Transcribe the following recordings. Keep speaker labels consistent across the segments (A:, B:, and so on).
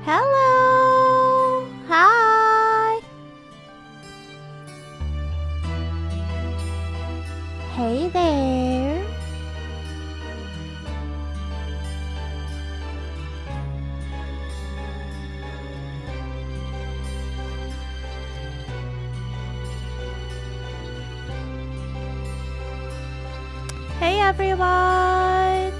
A: Hello! Hi! Hey there! Hey everyone!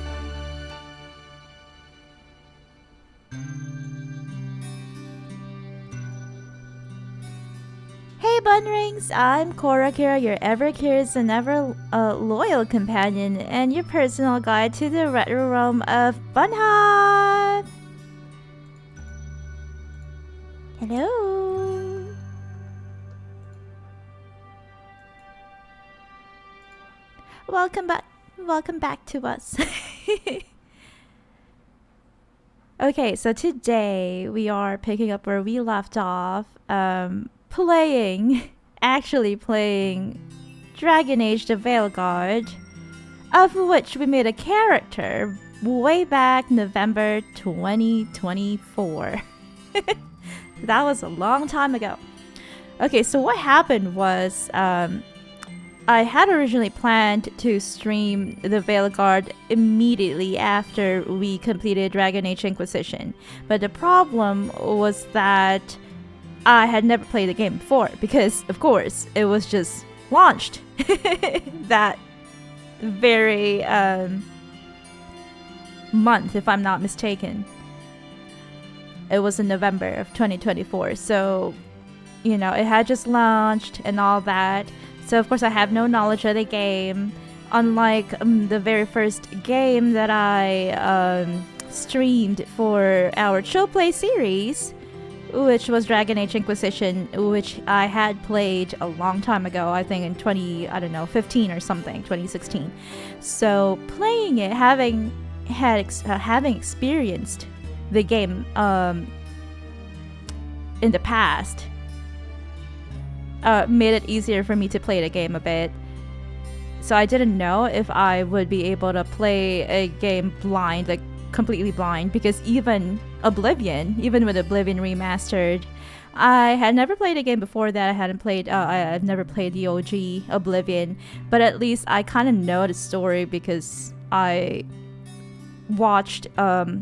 A: Hey bunnrings, I'm Korakira, your ever curious and ever loyal companion, and your personal guide to the retro realm of bunnhop. Hello. Welcome back. Welcome back to us. Okay, so today we are picking up where we left off. Actually playing Dragon Age the Veilguard, of which we made a character way back November 2024. That was a long time ago. Okay, so what happened was I had originally planned to stream the Veilguard immediately after we completed Dragon Age Inquisition, but the problem was that I had never played the game before because, of course, it was just launched that very month, if I'm not mistaken. It was in November of 2024, so, you know, it had just launched and all that. So, of course, I have no knowledge of the game, unlike the very first game that I streamed for our Chill Play series, which was Dragon Age Inquisition, which I had played a long time ago, I think in 15 or something, 2016. So, playing it, having experienced the game in the past, made it easier for me to play the game a bit. So I didn't know if I would be able to play a game blind, like completely blind, because even with Oblivion Remastered, I had never played a game before that. I've never played the OG Oblivion, but at least I kind of know the story because I watched a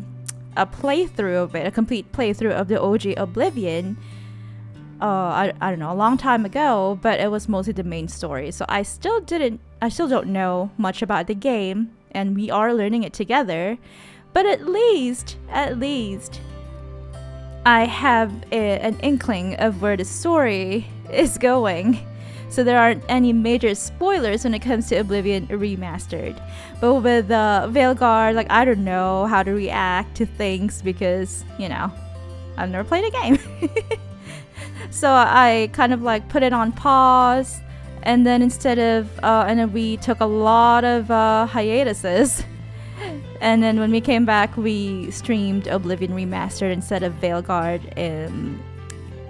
A: playthrough of it, a complete playthrough of the OG Oblivion. I don't know, a long time ago, but it was mostly the main story. So I still don't know much about the game, and we are learning it together. But at least, I have an inkling of where the story is going. So there aren't any major spoilers when it comes to Oblivion Remastered. But with Veilguard, like, I don't know how to react to things because, you know, I've never played a game. So I kind of like put it on pause, and then and then we took a lot of hiatuses, and then when we came back, we streamed Oblivion Remastered instead of Veilguard,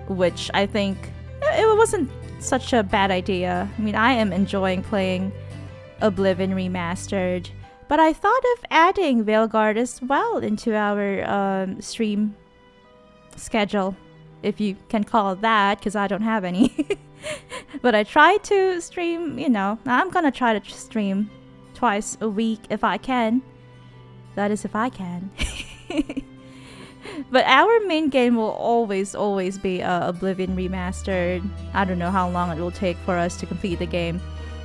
A: which I think it wasn't such a bad idea. I mean, I am enjoying playing Oblivion Remastered, but I thought of adding Veilguard as well into our stream schedule, if you can call it that, because I don't have any. But I try to stream, you know, I'm gonna try to stream twice a week if I can. That is if I can. But our main game will always be Oblivion Remastered. I don't know how long it will take for us to complete the game,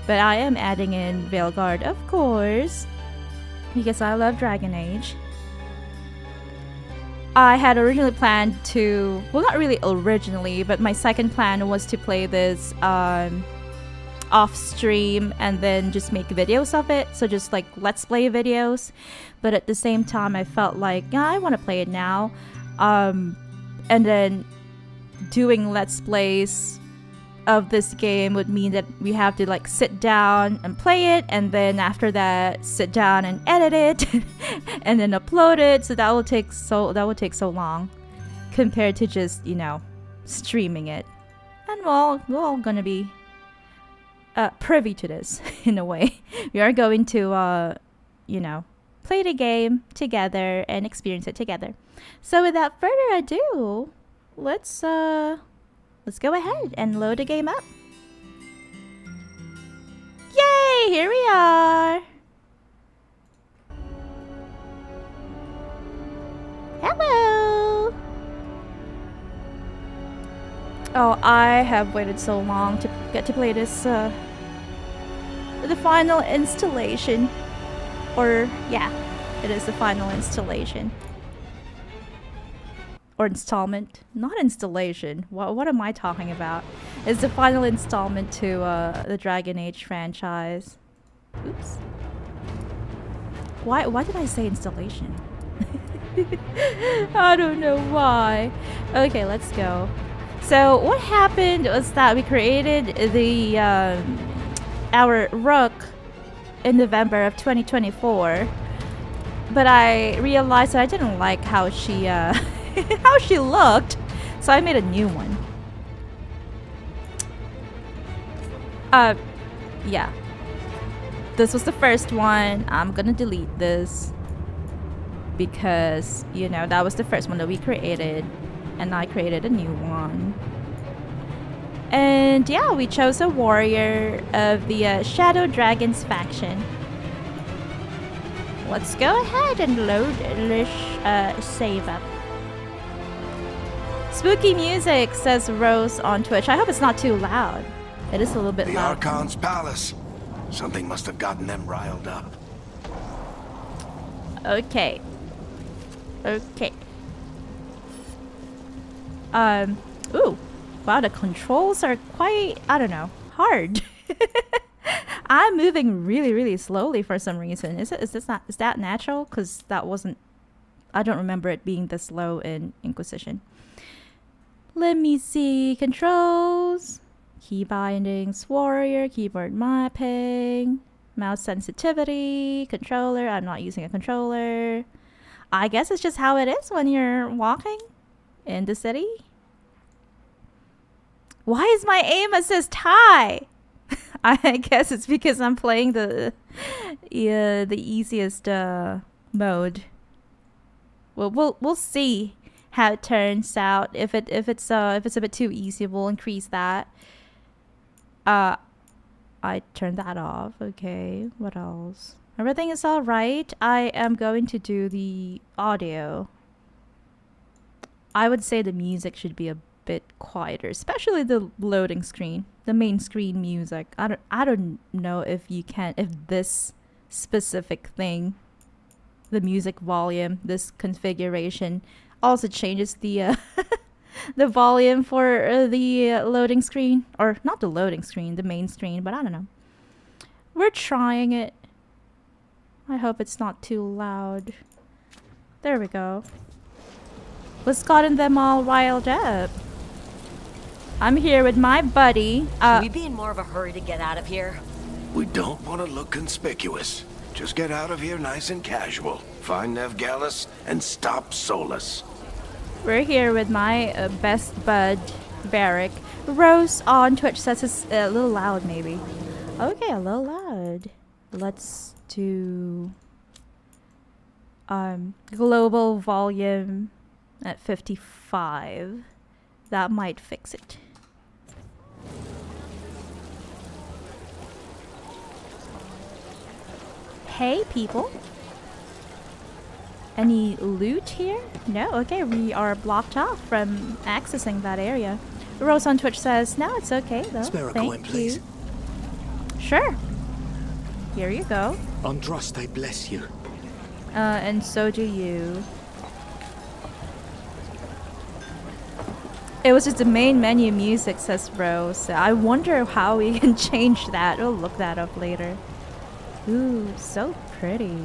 A: but I am adding in Veilguard, of course, because I love Dragon Age. I had originally planned to, well, not really originally, but my second plan was to play this off stream and then just make videos of it. So just like let's play videos. But at the same time, I felt like, yeah, I want to play it now. And then doing let's plays of this game would mean that we have to like sit down and play it, and then after that sit down and edit it and then upload it. So that will take so long compared to just, you know, streaming it. And we're all gonna be privy to this in a way. We are going to you know, play the game together and experience it together. So without further ado, let's go ahead and load the game up. Yay! Here we are. Hello. Oh, I have waited so long to get to play this, the final installation. Or, yeah, it is the final installation. Or installment. Not installation. What am I talking about? It's the final installment to, the Dragon Age franchise. Oops. Why did I say installation? I don't know why. Okay, let's go. So what happened was that we created the our Rook in November of 2024, but I realized that I didn't like how she how she looked, so I made a new one. Yeah. This was the first one. I'm gonna delete this because, you know, that was the first one that we created, and I created a new one. And yeah, we chose a warrior of the Shadow Dragons faction. Let's go ahead and load this save up. Spooky music, says Rose on Twitch. I hope it's not too loud. It is a little bit loud.
B: The Archon's palace. Something must have gotten them riled up.
A: Okay. Okay. Ooh. Wow, the controls are quite, I don't know, hard. I'm moving really, really slowly for some reason. Is that natural? Because that wasn't, I don't remember it being this slow in Inquisition. Let me see. Controls. Key bindings. Warrior. Keyboard mapping. Mouse sensitivity. Controller. I'm not using a controller. I guess it's just how it is when you're walking in the city. Why is my aim assist high? I guess it's because I'm playing the easiest mode. Well, we'll see how it turns out. If it's a bit too easy, we'll increase that. I turned that off. Okay, what else? Everything is all right. I am going to do the audio. I would say the music should be a bit quieter, especially the loading screen, the main screen music. I don't know if this specific thing, the music volume, this configuration also changes the the volume for the loading screen, or not the loading screen, the main screen, but I don't know. We're trying it. I hope it's not too loud. There we go. What's gotten them all riled up? I'm here with my buddy.
C: Should we be in more of a hurry to get out of here?
B: We don't want to look conspicuous. Just get out of here nice and casual. Find Nev Gallus and stop Solus.
A: We're here with my best bud, Varric. Rose on Twitch says it's a little loud, maybe. Okay, a little loud. Let's do global volume at 55. That might fix it. Hey, people. Any loot here? No? Okay, we are blocked off from accessing that area. Rose on Twitch says, no, it's okay, though.
B: Spare a
A: Thank
B: coin, please.
A: you. Sure. Here you go.
B: Wondrous, I bless you.
A: And so do you. It was just the main menu music, says Rose. I wonder how we can change that. We'll look that up later. Ooh, so pretty.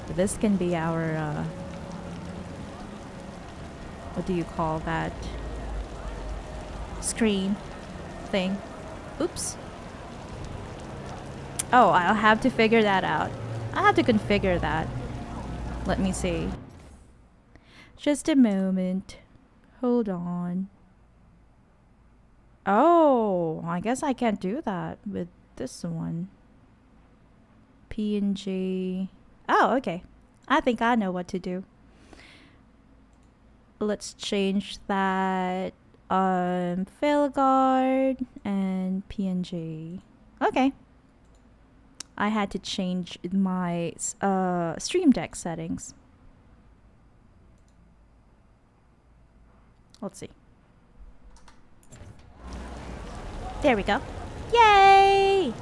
A: This can be our, what do you call that? Screen thing. Oops. Oh, I'll have to figure that out. I have to configure that. Let me see. Just a moment. Hold on. Oh, I guess I can't do that with this one. PNG. Oh, okay. I think I know what to do. Let's change that Veilguard and PNG. Okay. I had to change my stream deck settings. Let's see. There we go. Yay!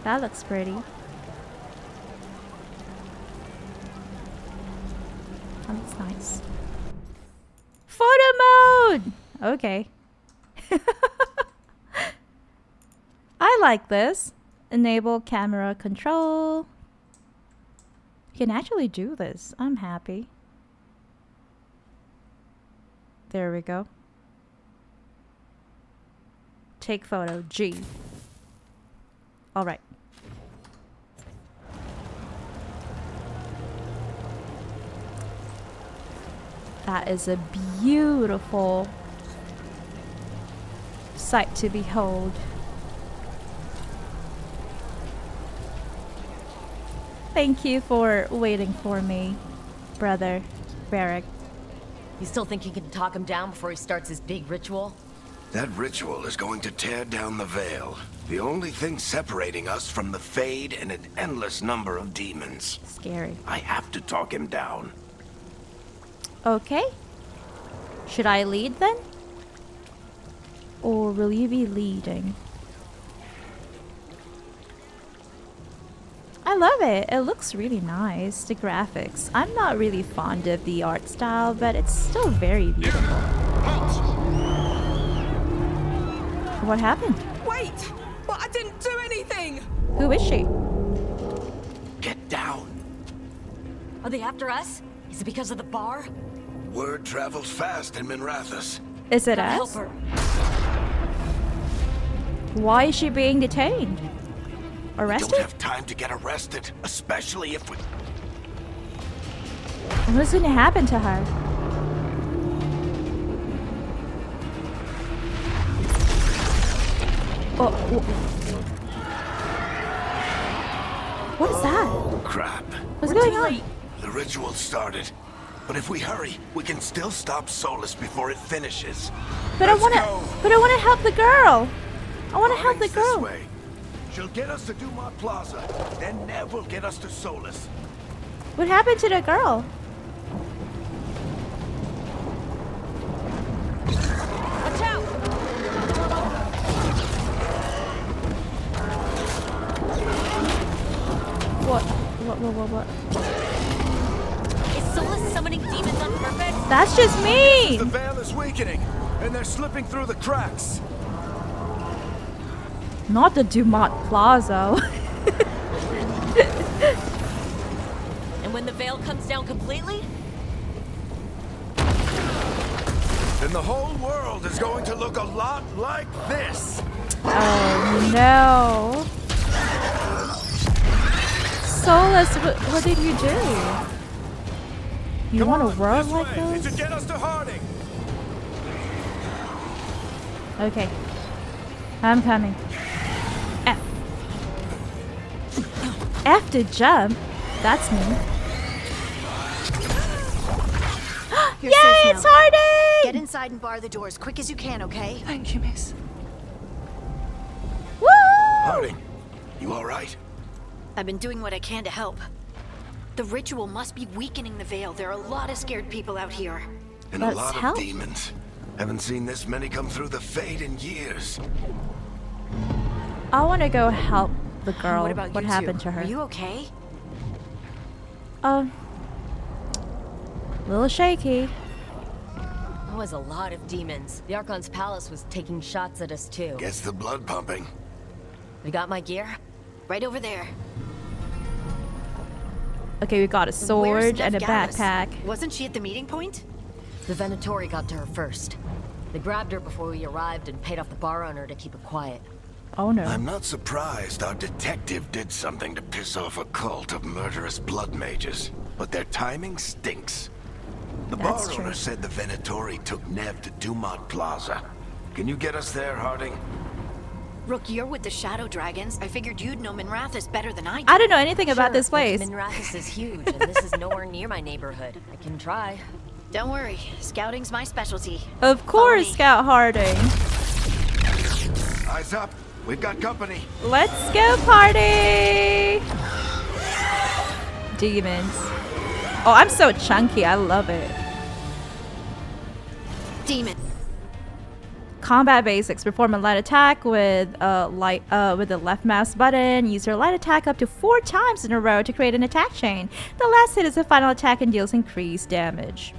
A: That looks pretty. That looks nice. Photo mode! Okay. I like this. Enable camera control. You can actually do this. I'm happy. There we go. Take photo. G. Alright. That is a beautiful sight to behold. Thank you for waiting for me, brother Varric.
C: You still think you can talk him down before he starts his big ritual?
B: That ritual is going to tear down the veil. The only thing separating us from the Fade and an endless number of demons.
A: Scary.
B: I have to talk him down.
A: Okay. Should I lead then? Or will you be leading? I love it. It looks really nice. The graphics. I'm not really fond of the art style, but it's still very beautiful. What happened?
D: Wait! But I didn't do anything!
A: Who is she?
B: Get down.
C: Are they after us? Is it because of the bar?
B: Word travels fast in Minrathous.
A: Is it
C: Gotta help
A: us?
C: her.
A: Why is she being detained?
B: We
A: Arrested?
B: don't have time to get arrested, especially if we...
A: What's gonna happen to her? Oh, what is that?
B: Oh, crap.
A: What's going on?
B: The ritual started. But if we hurry, we can still stop Solus before it finishes.
A: But
B: Let's
A: I wanna,
B: go.
A: but I wanna help the girl. I wanna help the
B: Harding's this
A: girl.
B: way. She'll get us to Dumont Plaza, then Nev will get us to Solus.
A: What happened to the girl?
C: Watch out!
A: What?
C: Is Solus summoning demons on purpose?
A: That's just me.
E: The veil is weakening, and they're slipping through the cracks.
A: Not the Dumont Plaza.
C: And when the veil comes down completely?
E: Then the whole world is going to look a lot like this.
A: Oh no. Solus, what did you do? You
E: Come
A: want
E: on,
A: a world
E: this
A: like
E: way. It
A: those?
E: should get us to Harding.
A: Okay. I'm coming. F. F to jump? That's me.
F: You're
A: Yay,
F: safe
A: it's
F: now.
A: Harding!
F: Get inside and bar the door as quick as you can, okay?
D: Thank you, miss.
A: Woo!
B: Harding, you all right?
F: I've been doing what I can to help. The ritual must be weakening the veil. There are a lot of scared people out here.
B: And
A: Let's
B: a lot
A: help.
B: of demons. Haven't seen this many come through the Fade in years.
A: I want to go help the girl.
F: What about you
A: happened
F: two?
A: to her?
F: Are you okay?
A: A little shaky.
C: That was a lot of demons. The Archon's palace was taking shots at us too.
B: Gets the blood pumping.
C: We got my gear?
F: Right over there.
A: Okay, we got a
F: Where's
A: sword and a
F: Nev Gallus?
A: backpack.
F: Wasn't she at the meeting point?
C: The Venatori got to her first. They grabbed her before we arrived and paid off the bar owner to keep her quiet.
A: Oh no.
B: I'm not surprised our detective did something to piss off a cult of murderous blood mages. But their timing stinks. The
A: That's
B: bar
A: true.
B: owner said the Venatori took Nev to Dumont Plaza. Can you get us there, Harding?
F: Rook, you're with the Shadow Dragons. I figured you'd know Minrathous better than I do.
A: I don't know anything about
C: Sure,
A: this place.
C: Minrathous is huge, and this is nowhere near my neighborhood. I can try.
F: Don't worry, scouting's my specialty.
A: Of course,
F: me.
A: Scout Harding.
B: Eyes up. We've got company.
A: Let's go party! Demons. Oh, I'm so chunky. I love it.
F: Demon.
A: Combat basics. Perform a light attack with the left mouse button. Use your light attack up to 4 times in a row to create an attack chain. The last hit is the final attack and deals increased damage.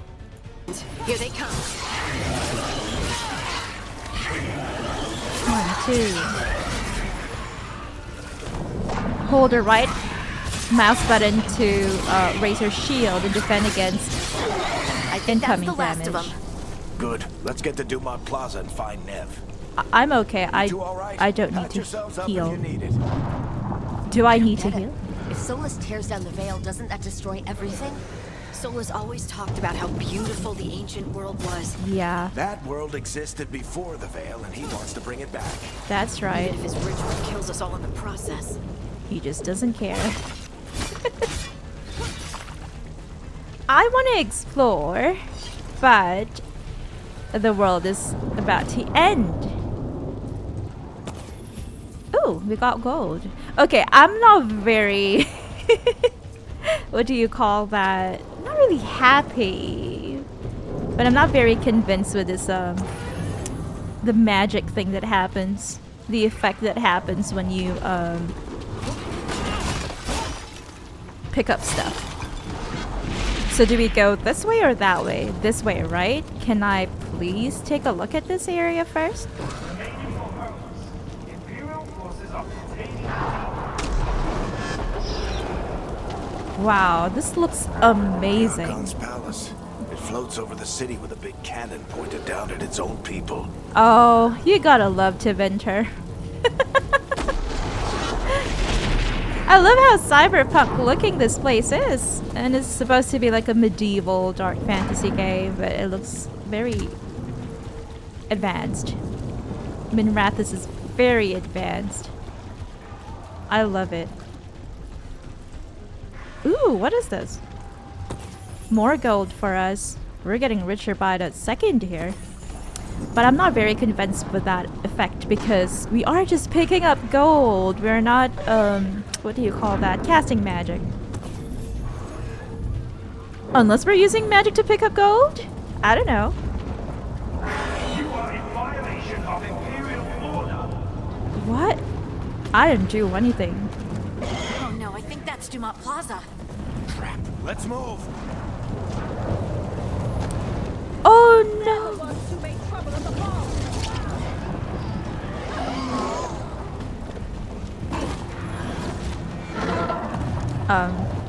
F: Here they come.
A: 1, 2. Hold the right mouse button to raise your shield and defend against
F: I think that's
A: incoming
F: the last
A: damage.
F: of them.
E: Good. Let's get to Dumont Plaza and find Nev.
A: I'm okay.
E: You two all right?
A: I don't need
E: Patch
A: to
E: yourselves up
A: heal.
E: if you need it.
A: Do I need to
C: Get it.
A: heal?
C: If Solus tears down the veil, doesn't that destroy everything?
F: Solus always talked about how beautiful the ancient world was.
A: Yeah,
E: That world existed before the Veil, and he wants to bring it back.
A: that's right.
F: Even if his ritual kills us all in the process.
A: He just doesn't care. I want to explore, but the world is about to end. Oh, we got gold. Okay, I'm not very... what do you call that? Not really happy. But I'm not very convinced with this, the magic thing that happens. The effect that happens when you, pick up stuff. So do we go this way or that way? This way, right? Can I please take a look at this area first? Wow, this looks amazing.
E: Khan's palace. It floats over the city with a big cannon pointed down at its own people.
A: Oh, you gotta love Tiventer. I love how cyberpunk looking this place is. And it's supposed to be like a medieval dark fantasy game, but it looks very advanced. Minrathous is very advanced. I love it. Ooh, what is this? More gold for us. We're getting richer by the second here. But I'm not very convinced with that effect because we are just picking up gold. We're not, what do you call that? Casting magic. Unless we're using magic to pick up gold? I don't know.
G: You are in violation of Imperial order.
A: What? I didn't do anything.
F: Oh no, I think that's Dumont Plaza.
E: Crap. Let's move.
A: Oh no!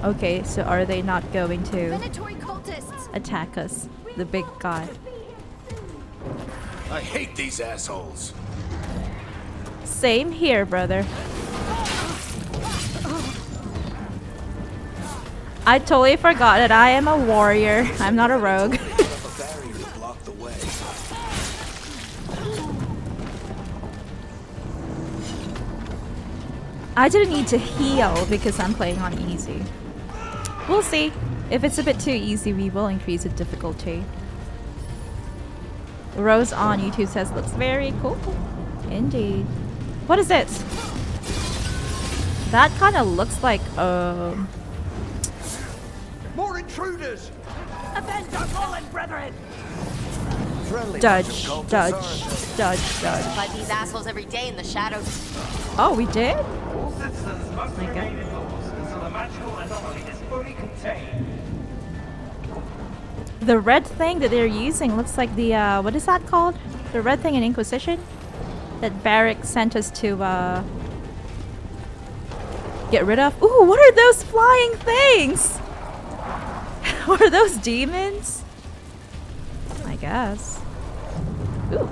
A: Okay, so are they not going to attack us? The big guy.
E: I hate these assholes.
A: Same here, brother. I totally forgot that I am a warrior. I'm not a rogue.
E: A barrier to block the way.
A: I didn't need to heal because I'm playing on easy. We'll see. If it's a bit too easy, we will increase the difficulty. Rose on YouTube says looks very cool. Indeed. What is this? That kind of looks like
E: More intruders! Friendly
A: Dodge,
E: cult
A: dodge,
E: disarmed.
A: dodge, dodge.
C: Fight these assholes every day in the shadows.
A: Oh, we did?
G: All citizens must
A: My
G: remain
A: God.
G: indoors until the magical anomaly is fully contained.
A: The red thing that they're using looks like the, what is that called? The red thing in Inquisition? That Varric sent us to, get rid of? Ooh, what are those flying things? Are those demons? I guess. Ooh,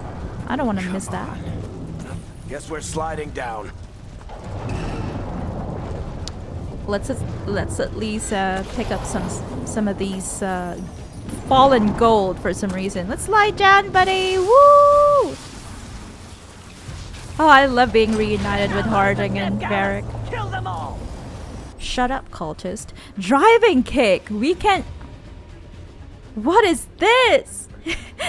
A: I don't want to miss that.
E: Guess we're sliding down.
A: Let's at least pick up some of these fallen gold for some reason. Let's slide down, buddy. Woo! Oh, I love being reunited with Harding and Varric.
G: Kill them all!
A: Shut up, cultist. Driving kick! We can... What is this?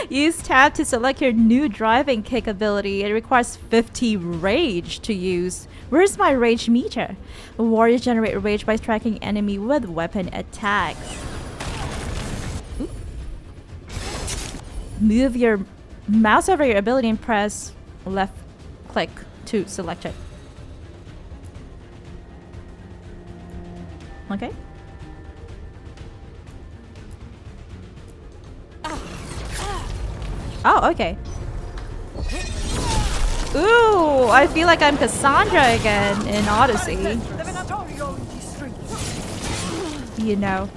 A: Use tab to select your new driving kick ability. It requires 50 rage to use. Where's my rage meter? Warriors generate rage by striking enemy with weapon attacks. Ooh. Move your mouse over your ability and press left click to select it. Okay. Oh, okay. Ooh, I feel like I'm Cassandra again in Odyssey. You know,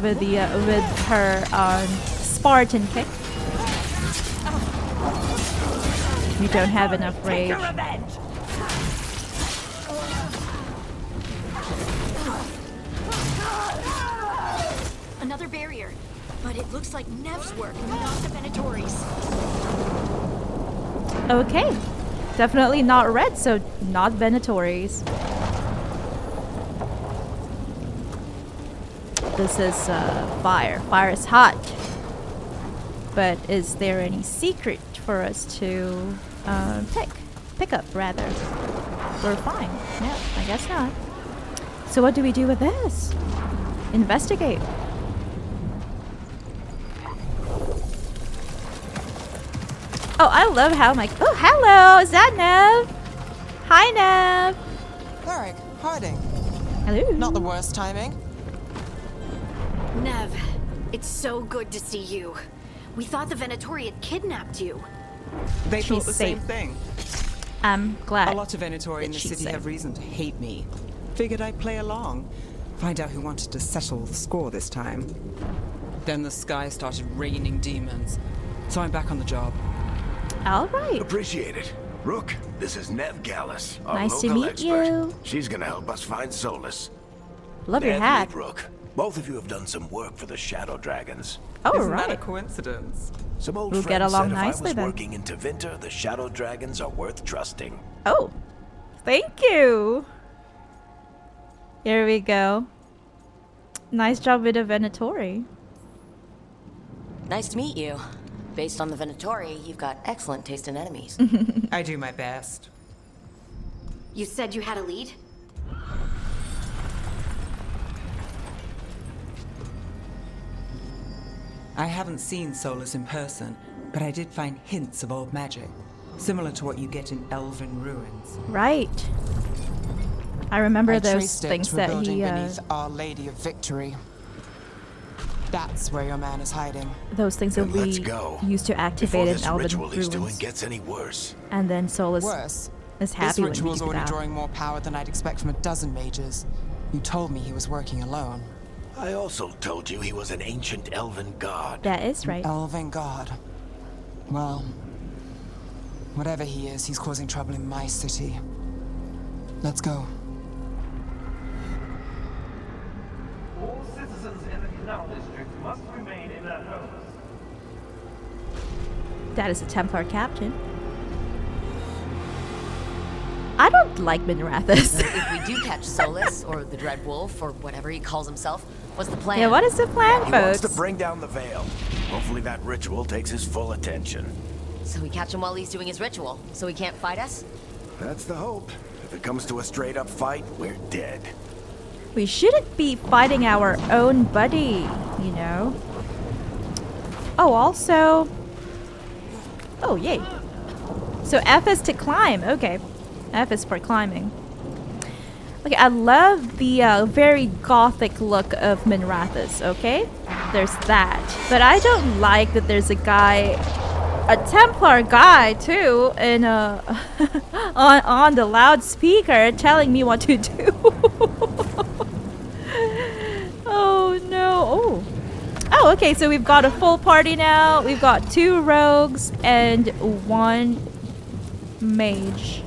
A: with the with her Spartan kick. You don't have enough rage.
F: Another barrier. But it looks like Nev's work, not the Venatoris.
A: Okay. Definitely not red, so not Venatoris. This is fire. Fire is hot. But is there any secret for us to pick up, rather? We're fine. No, I guess not. So what do we do with this? Investigate. Oh, I love how my... Oh, hello! Is that Nev? Hi, Nev!
D: Varric, Harding.
A: Hello.
D: Not the worst timing.
F: Nev, it's so good to see you. We thought the Venatori had kidnapped you.
H: They
A: She's
H: thought the same
A: safe.
H: thing.
A: I'm glad.
H: A lot of Venatori in the
A: she's
H: city
A: safe.
H: have reason to hate me. Figured I'd play along. Find out who wanted to settle the score this time. Then the sky started raining demons. So I'm back on the job.
A: All right.
B: Appreciate it. Rook, this is Nev Gallus, our
A: Nice to
B: local
A: meet
B: expert.
A: you.
B: She's gonna help us find Solus.
A: Love your
B: Nev,
A: hat.
B: meet Rook. Both of you have done some work for the Shadow Dragons.
A: Oh,
H: Isn't that a
A: right.
H: coincidence?
B: Some old
A: We'll
B: friends
A: get along
B: said if
A: nicely
B: I was
A: then.
B: working in Tevinter, the Shadow Dragons are worth trusting.
A: Oh, thank you. Here we go. Nice job with the Venatori.
C: Nice to meet you. Based on the Venatori, you've got excellent taste in enemies.
H: I do my best.
F: You said you had a lead?
H: I haven't seen Solus in person, but I did find hints of old magic, similar to what you get in elven ruins.
A: Right. I remember
D: I
A: those
D: traced it
A: things
D: to a
A: that
D: building
A: he,
D: beneath Our Lady of Victory. That's where your man is hiding.
A: those things that
B: Then
A: we
B: let's go.
A: used to
B: Before
A: activate in
B: this
A: Elven
B: ritual he's doing
A: ruins.
B: gets any worse.
A: And then Solus
D: Worse,
A: is
D: this
A: happy when we
D: ritual's
A: do
D: already
A: that.
D: drawing more power than I'd expect from a dozen mages. You told me he was working alone.
B: I also told you he was an ancient elven god.
A: That is right.
D: Elven god. Well, whatever he is, he's causing trouble in my city. Let's go.
G: All citizens in the Canal District must remain in their homes.
A: That is a Templar captain. I don't like Minrathous.
C: If we do catch Solus, or the Dread Wolf, or whatever he calls himself, what's the plan?
A: Yeah, what is the plan,
B: He wants
A: folks?
B: to bring down the veil. Hopefully that ritual takes his full attention.
C: So we catch him while he's doing his ritual, so he can't fight us?
B: That's the hope. If it comes to a straight-up fight, we're dead.
A: We shouldn't be fighting our own buddy, you know? Oh, also... Oh, yay. So F is to climb. Okay. F is for climbing. Okay, I love the very gothic look of Minrathous, okay? There's that. But I don't like that there's a guy... A Templar guy, too, in on the loudspeaker telling me what to do. Oh, no. Oh, okay, so we've got a full party now. We've got 2 rogues and 1 mage.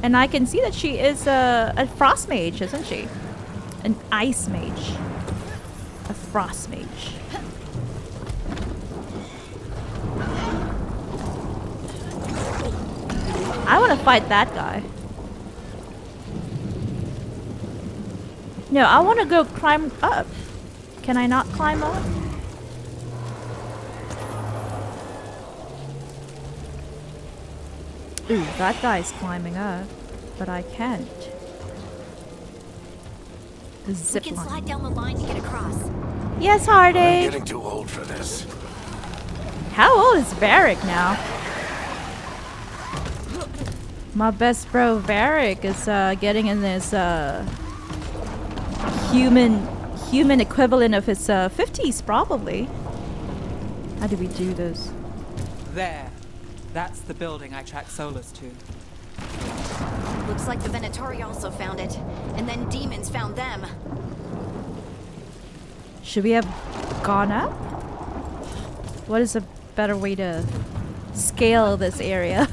A: And I can see that she is a frost mage, isn't she? An ice mage. A frost mage. I want to fight that guy. No, I want to go climb up. Can I not climb up? Ooh, that guy's climbing up, but I can't. The
F: We
A: zip
F: can
A: line.
F: slide down the line to get across.
A: Yes,
B: I'm
A: Harding.
B: getting too old for this.
A: How old is Varric now? My best bro Varric is getting in his human equivalent of his 50s probably. How do we do this?
H: There. That's the building I track Solus to.
F: Looks like the Venatori also found it. And then demons found them.
A: Should we have gone up? What is a better way to scale this area?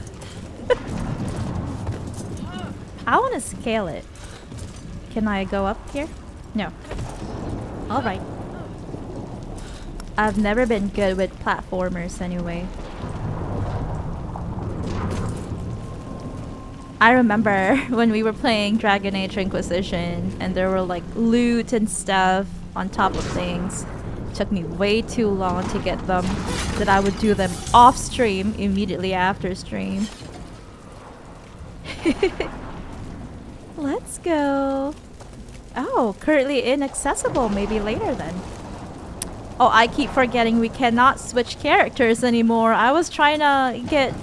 A: I want to scale it. Can I go up here? No. Alright. I've never been good with platformers anyway. I remember when we were playing Dragon Age Inquisition and there were like loot and stuff on top of things. It took me way too long to get them that I would do them off stream immediately after stream. Let's go. Oh, currently inaccessible. Maybe later then. Oh, I keep forgetting we cannot switch characters anymore. I was trying to get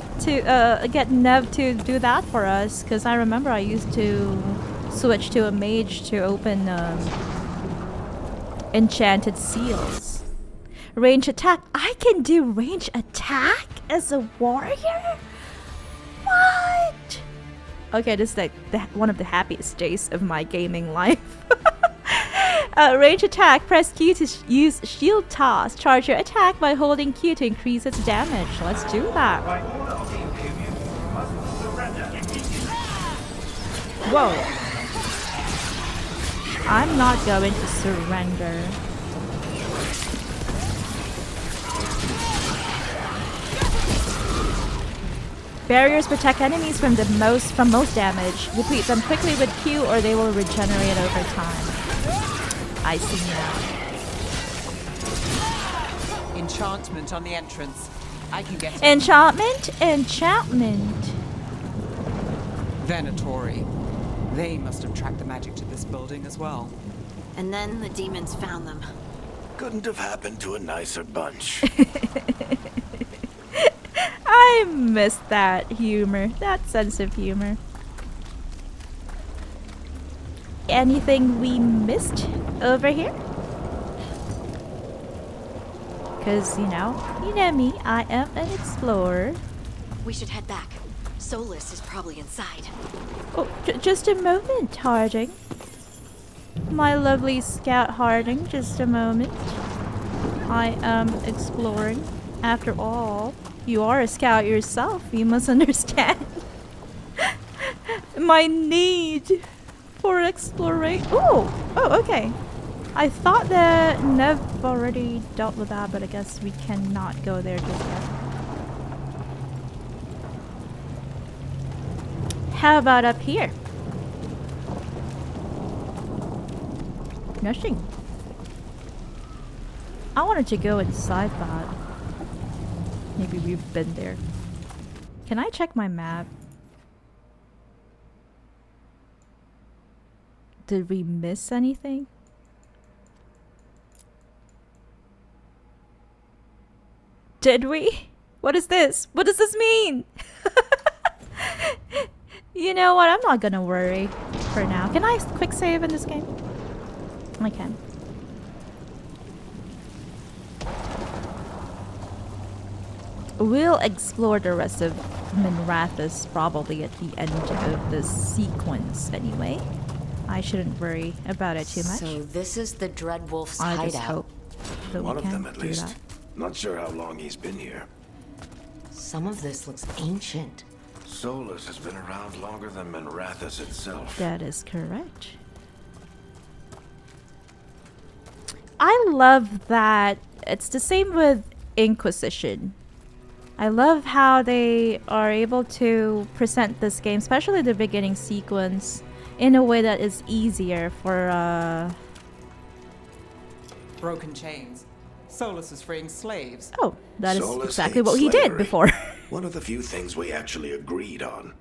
A: Nev to do that for us because I remember I used to switch to a mage to open enchanted seals. Range attack. I can do range attack as a warrior? What? Okay, this is like one of the happiest days of my gaming life. Range attack. Press Q to use shield toss. Charge your attack by holding Q to increase its damage. Let's do that.
G: By order of the Imperium, you must surrender immediately.
A: Whoa. I'm not going to surrender. Barriers protect enemies from most damage. Deplete them quickly with Q or they will regenerate over time. I see now.
H: Enchantment on the entrance. I can get it.
A: Enchantment? Enchantment.
H: Venatori. They must have tracked the magic to this building as well.
F: And then the demons found them.
B: Couldn't have happened to a nicer bunch.
A: I missed that humor, that sense of humor. Anything we missed over here? Because, you know me, I am an explorer.
F: We should head back. Solus is probably inside.
A: Oh, just a moment, Harding. My lovely scout Harding, just a moment. I am exploring. After all, you are a scout yourself. You must understand my need for exploration. Oh, okay. I thought that Nev already dealt with that, but I guess we cannot go there just yet. How about up here? Nothing. I wanted to go inside that. Maybe we've been there. Can I check my map? Did we miss anything? Did we? What is this? What does this mean? You know what? I'm not gonna worry for now. Can I quick save in this game? I can. We'll explore the rest of Minrathous probably at the end of the sequence anyway. I shouldn't worry about it too much.
C: So this is the Dreadwolf's
A: I
C: hideout.
A: just hope that
B: One
A: we
B: of
A: can
B: them, at
A: do
B: least.
A: that.
B: Not sure how long he's been here.
C: Some of this looks ancient.
B: Solus has been around longer than Minrathous itself.
A: That is correct. I love that. It's the same with Inquisition. I love how they are able to present this game, especially the beginning sequence, in a way that is easier for
H: Broken chains. Solus is freeing slaves.
A: Oh, that is
B: Solus
A: exactly
B: hates
A: what he did
B: slavery.
A: before.
B: One of the few things we actually agreed on.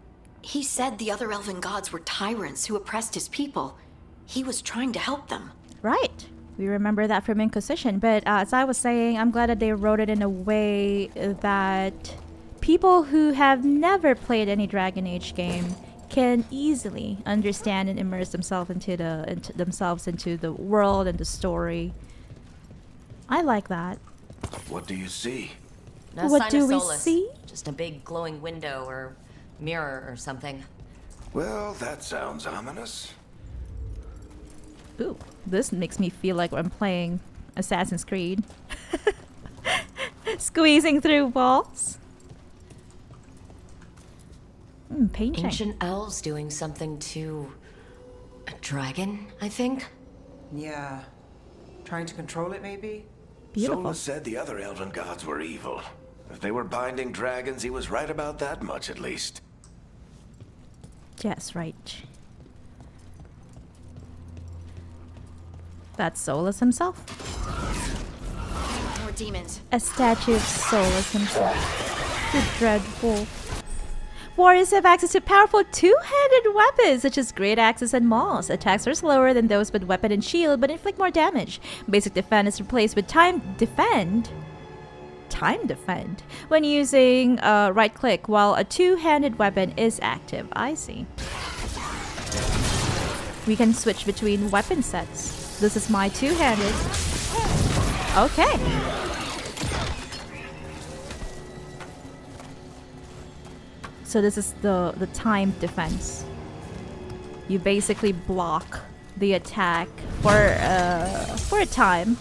F: He said the other elven gods were tyrants who oppressed his people. He was trying to help them.
A: Right. We remember that from Inquisition. But as I was saying, I'm glad that they wrote it in a way that people who have never played any Dragon Age game can easily understand and immerse themselves into the world and the story. I like that.
B: What do you see?
C: No
A: What
C: sign
A: do
C: of
A: we
C: Solus.
A: see?
C: Just a big glowing window or mirror or something.
B: Well, that sounds ominous.
A: Ooh, this makes me feel like I'm playing Assassin's Creed. Squeezing through walls. Painting.
C: Ancient elves doing something to a dragon, I think.
H: Yeah. Trying to control it, maybe?
A: Beautiful.
B: Solus said the other elven gods were evil. If they were binding dragons, he was right about that much at least.
A: Yes, right. That's Solus himself.
F: More demons.
A: A statue of Solus himself. The Dreadful. Warriors have access to powerful two-handed weapons such as great axes and maws. Attacks are slower than those with weapon and shield, but inflict more damage. Basic defend is replaced with time defend when using right click, while a two-handed weapon is active. I see. We can switch between weapon sets. This is my two-handed. Okay. So this is the timed defense. You basically block the attack for a time,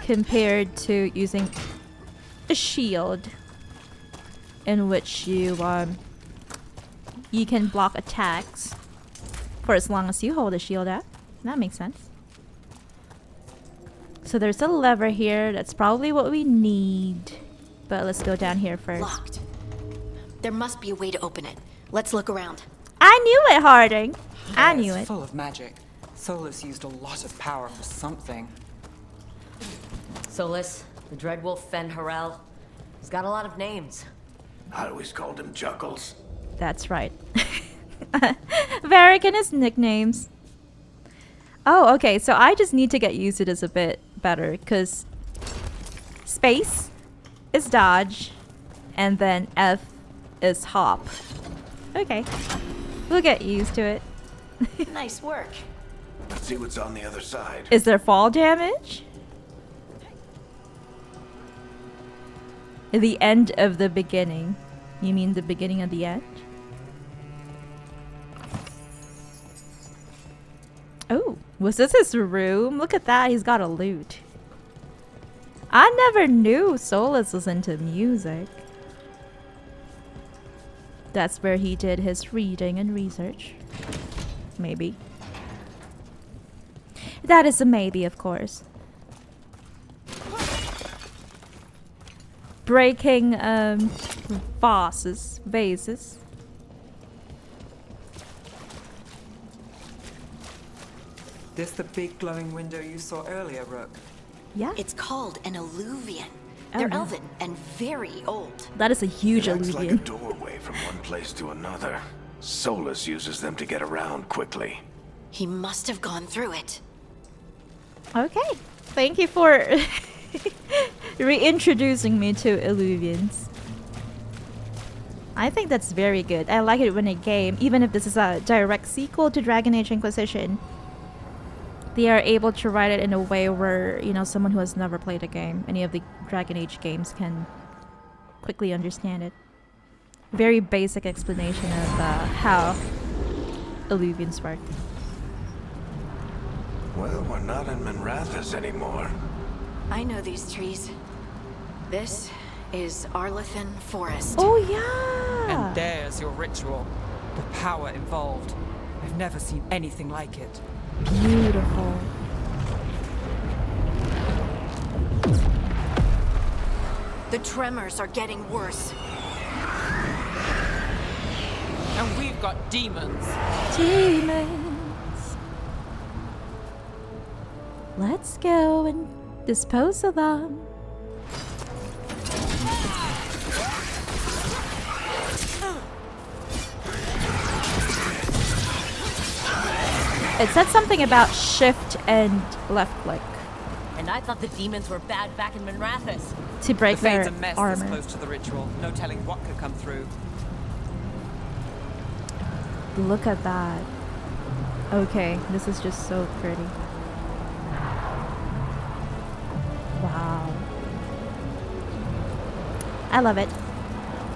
A: compared to using a shield, in which you can block attacks for as long as you hold the shield up. That makes sense. So there's a lever here. That's probably what we need. But let's go down here first.
F: Locked. There must be a way to open it. Let's look around.
A: I knew it, Harding. I
H: Yeah,
A: knew
H: it's
A: it.
H: full of magic. Solus used a lot of power for something.
C: Solus, the Dreadwolf Fen Harel. He's got a lot of names.
B: I always called him Juggles.
A: That's right. Varric and his nicknames. Oh, okay. So I just need to get used to this a bit better, because space is dodge, and then F is hop. Okay. We'll get used to it.
F: Nice work.
B: Let's see what's on the other side.
A: Is there fall damage? The end of the beginning. You mean the beginning of the end? Oh, was this his room? Look at that, he's got a lute. I never knew Solus was into music. That's where he did his reading and research. Maybe. That is a maybe, of course. Breaking vases.
H: This the big glowing window you saw earlier, Rook?
A: Yeah,
F: It's called an alluvian.
A: Oh,
F: They're
A: yeah.
F: elven and very old.
A: that is a huge
B: It acts like a
A: illusion.
B: doorway from one place to another. Solus uses them to get around quickly.
F: He must have gone through it.
A: Okay, thank you for reintroducing me to illuvians. I think that's very good. I like it when a game, even if this is a direct sequel to Dragon Age Inquisition, they are able to write it in a way where, you know, someone who has never played a game, any of the Dragon Age games, can quickly understand it. Very basic explanation of how illuvians work.
B: Well, we're not in Minrathous anymore.
F: I know these trees. This is Arlethan Forest.
A: Oh yeah!
H: And there's your ritual. The power involved. I've never seen anything like it.
F: The tremors are getting worse.
H: And we've got demons.
A: Demons. Let's go and dispose of them. It said something about shift and left click
C: And I thought the demons were bad back in Minrathous.
A: to break
H: The Fade's
A: their
H: a mess this
A: armor.
H: close to the ritual. No telling what could come through.
A: Look at that. Okay, this is just so pretty. Wow. I love it.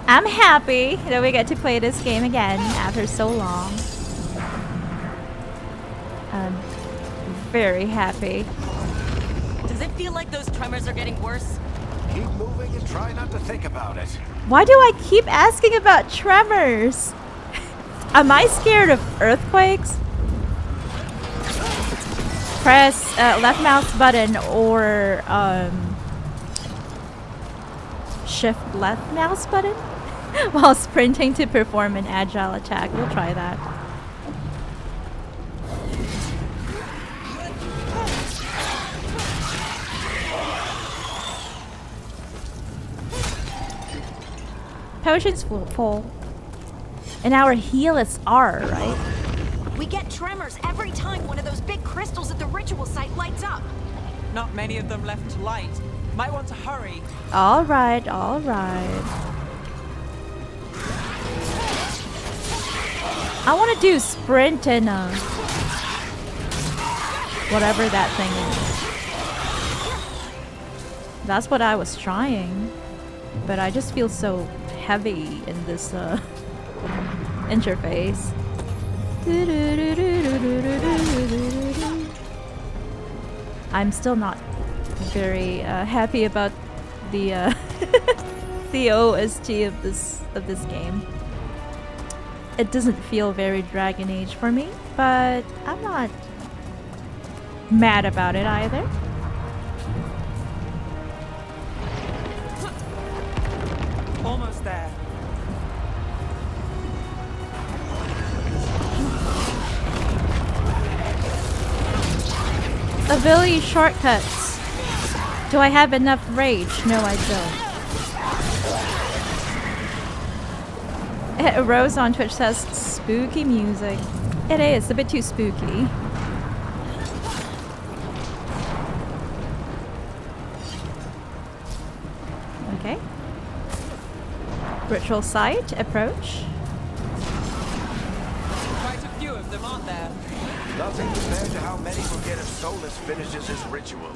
A: I'm happy that we get to play this game again after so long. I'm very happy.
C: Does it feel like those tremors are getting worse?
B: Keep moving and try not to think about it.
A: Why do I keep asking about tremors? Am I scared of earthquakes? Press left mouse button or shift left mouse button while sprinting to perform an agile attack. We'll try that. Potions full. And our heal is R, right?
F: We get tremors every time one of those big crystals at the ritual site lights up.
H: Not many of them left to light. Might want to hurry.
A: Alright, alright. I want to do sprint and whatever that thing is. That's what I was trying. But I just feel so heavy in this interface. I'm still not very happy about the the OST of this game. It doesn't feel very Dragon Age for me, but I'm not mad about it either.
H: Almost there.
A: Ability shortcuts. Do I have enough rage? No, I don't. Rose on Twitch says spooky music. It is a bit too spooky. Okay. Ritual site approach.
H: Quite a few of them, aren't there?
B: Nothing compared to how many will get if Solus finishes his ritual.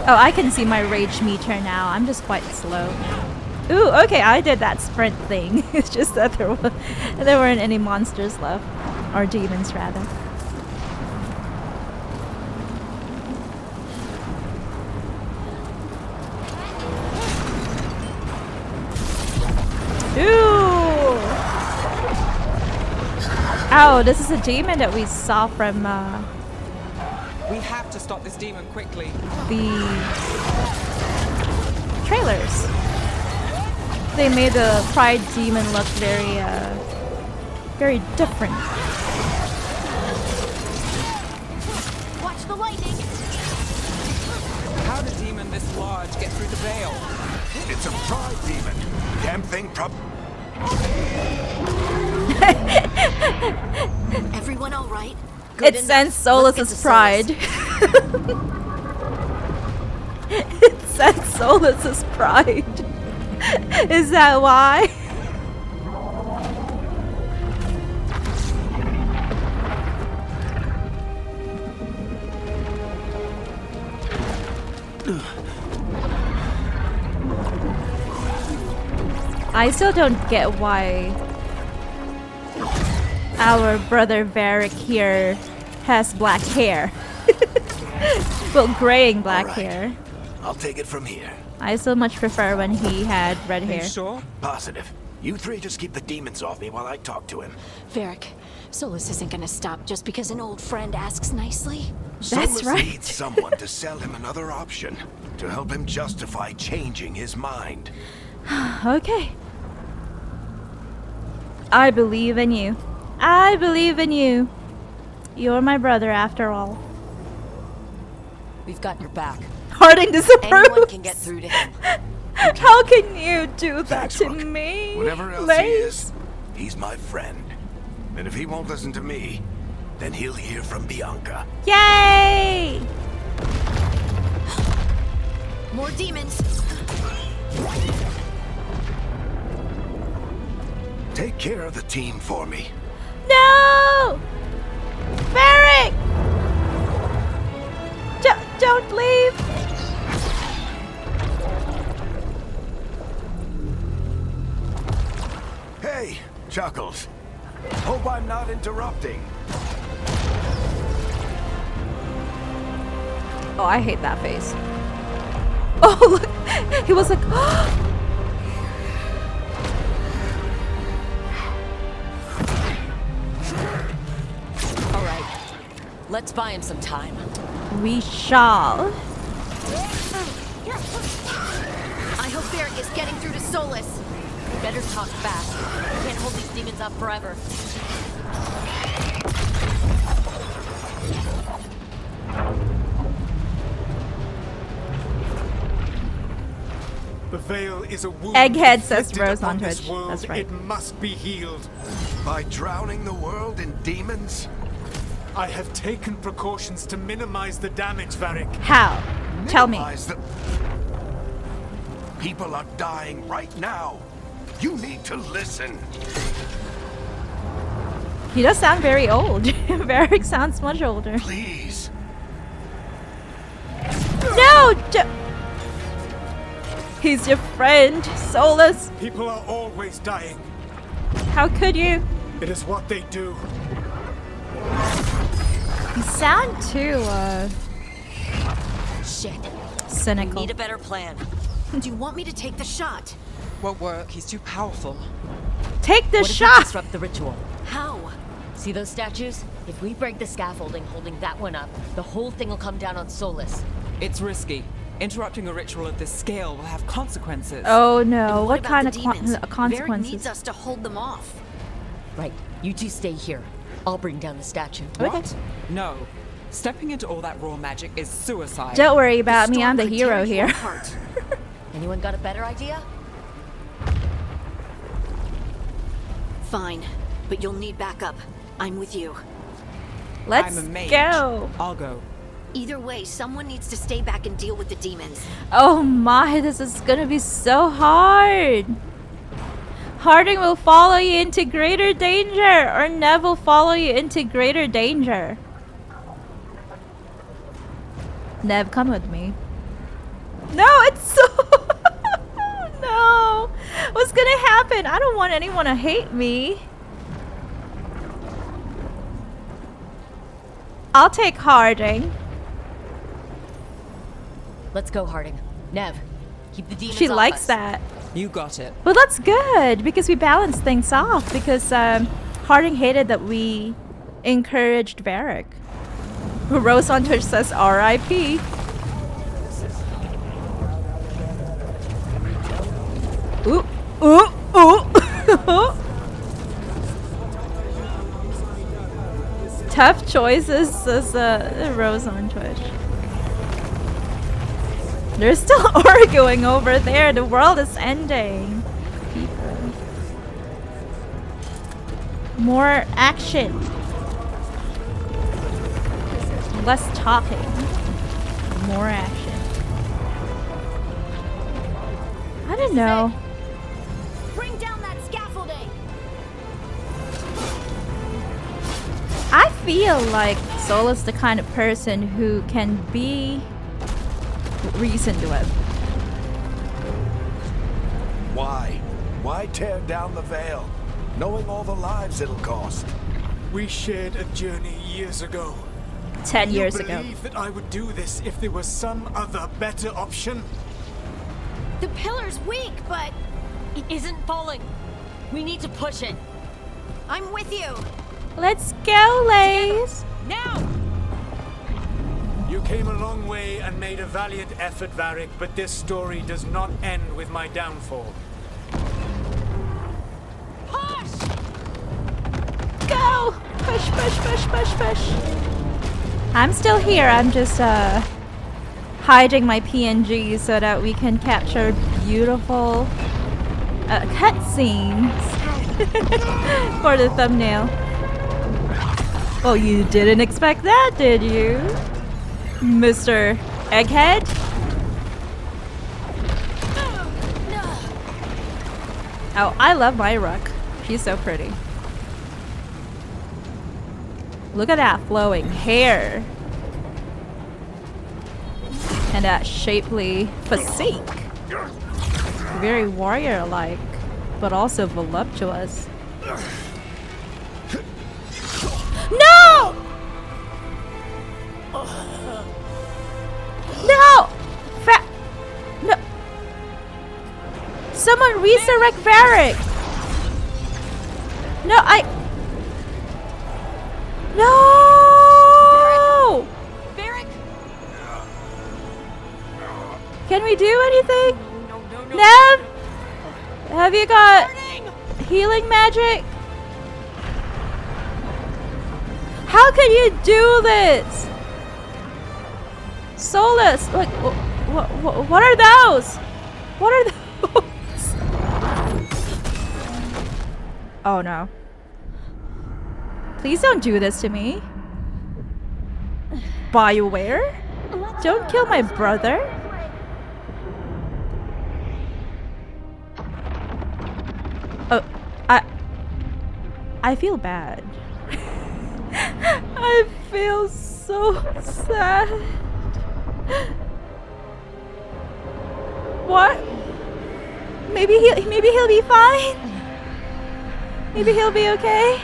A: Oh, I can see my rage meter now. I'm just quite slow. Ooh, okay, I did that sprint thing. It's just that there weren't any monsters left. Or demons, rather. Ooh! Oh, this is a demon that we saw from
H: We have to stop this demon quickly.
A: the trailers. They made the Pride demon look very different.
F: Watch the lightning!
H: How did a demon this large get through the veil?
B: It's a pride demon. Damn thing
F: Everyone all right?
A: It sends Solus's pride. It sends Solus's pride. Is that why? I still don't get why our brother Varric here has black hair. Well, graying black
B: All right.
A: hair.
B: I'll take it from here.
A: I so much prefer when he had red
H: Are
A: hair.
H: you sure?
B: Positive. You three just keep the demons off me while I talk to him.
F: Varric, Solus isn't gonna stop just because an old friend asks nicely.
A: That's
B: Solus
A: right.
B: needs someone to sell him another option, to help him justify changing his mind.
A: Okay. I believe in you. I believe in you. You're my brother after all.
C: We've got your back.
A: Harding disapproves.
C: Anyone can get through to him.
A: How can you do that
B: Thanks,
A: to
B: Rook.
A: me?
B: Whatever else he is, he's my friend. And if he won't listen to me, then he'll hear from Bianca.
A: Yay!
F: More demons.
B: Take care of the team for me.
A: No! Varric! Don't leave!
B: Hey, Chuckles. Hope I'm not interrupting.
A: Oh, I hate that face. Oh, look! He was like,
C: All right. Let's buy him some time.
A: we shall.
F: I hope Varric is getting through to Solus.
C: Better talk fast. We can't hold these demons up forever.
G: The veil is a wound.
A: Egghead says
G: inflicted
A: Rose
G: upon
A: on
G: this
A: Twitch.
G: world.
A: That's right.
G: It must be healed.
B: By drowning the world in demons?
G: I have taken precautions to minimize the damage, Varric.
A: How? Tell me.
B: Minimize the- People are dying right now. You need to listen.
A: He does sound very old. Varric sounds much older.
B: Please.
A: No! He's your friend, Solus.
G: People are always dying.
A: How could you?
G: It is what they do.
A: You sound too,
C: Shit.
A: cynical.
C: Need a better plan.
F: Do you want me to take the shot?
D: Won't work. He's too powerful.
A: Take the
C: What if we
A: shot!
C: disrupt the ritual?
F: How?
C: See those statues? If we break the scaffolding holding that one up, the whole thing will come down on Solus.
D: It's risky. Interrupting a ritual of this scale will have consequences.
A: Oh no,
F: And
A: what
F: about
A: kind
F: the
A: of
F: demons? Varric
A: consequences?
F: needs us to hold them off.
C: Right, you two stay here. I'll bring down the statue.
D: What? No. Stepping into all that raw magic is suicide.
A: Don't worry about me,
F: Storm
A: I'm the
F: could
A: hero
F: tear you
A: here.
F: apart.
C: Anyone got a better idea?
F: Fine, but you'll need backup. I'm with you.
A: Let's
D: I'm a mage.
A: go.
D: I'll go.
F: Either way, someone needs to stay back and deal with the demons.
A: Oh my, this is gonna be so hard. Harding will follow you into greater danger, or Nev will follow you into greater danger. Nev, come with me. No, it's so... No. What's gonna happen? I don't want anyone to hate me. I'll take Harding.
C: Let's go, Harding. Nev, keep the demons
A: She
C: off
A: likes
C: us.
A: that.
D: You got it.
A: Well, that's good because we balanced things off. Because Harding hated that we encouraged Varric. Who Rose on Twitch says R.I.P. Ooh, ooh, ooh. Tough choices, says Rose on Twitch. There's still arguing over there. The world is ending. People. More action. Less talking. More action. I don't know.
F: Bring down that scaffolding!
A: I feel like Solus the kind of person who can be reasoned with.
B: Why? Why tear down the veil, knowing all the lives it'll cost?
G: We shared a journey years ago.
A: 10 years
G: You
A: ago.
G: believe that I would do this if there was some other better option?
F: The pillar's weak, but
C: It isn't falling. We need to push it.
F: I'm with you.
A: Let's go, Lace.
C: Now!
I: You came a long way and made a valiant effort, Varric, but this story does not end with my downfall.
A: Push! Go! Push, push, push, push, push. I'm still here. I'm just hiding my PNG so that we can capture beautiful cutscenes for the thumbnail. Oh, you didn't expect that, did you? Mr. Egghead? Oh, I love my Rook. She's so pretty. Look at that flowing hair. And that shapely physique. Very warrior-like, but also voluptuous. No! No! No! Someone resurrect Varric! No, No!
C: Varric!
A: Can we do anything? No. Nev? Have you got healing magic? How can you do this? Solus, look, what are those? What are those? Oh no. Please don't do this to me. BioWare? Don't kill my brother. Oh, I feel bad. I feel so sad. What? Maybe he'll be fine. Maybe he'll be okay.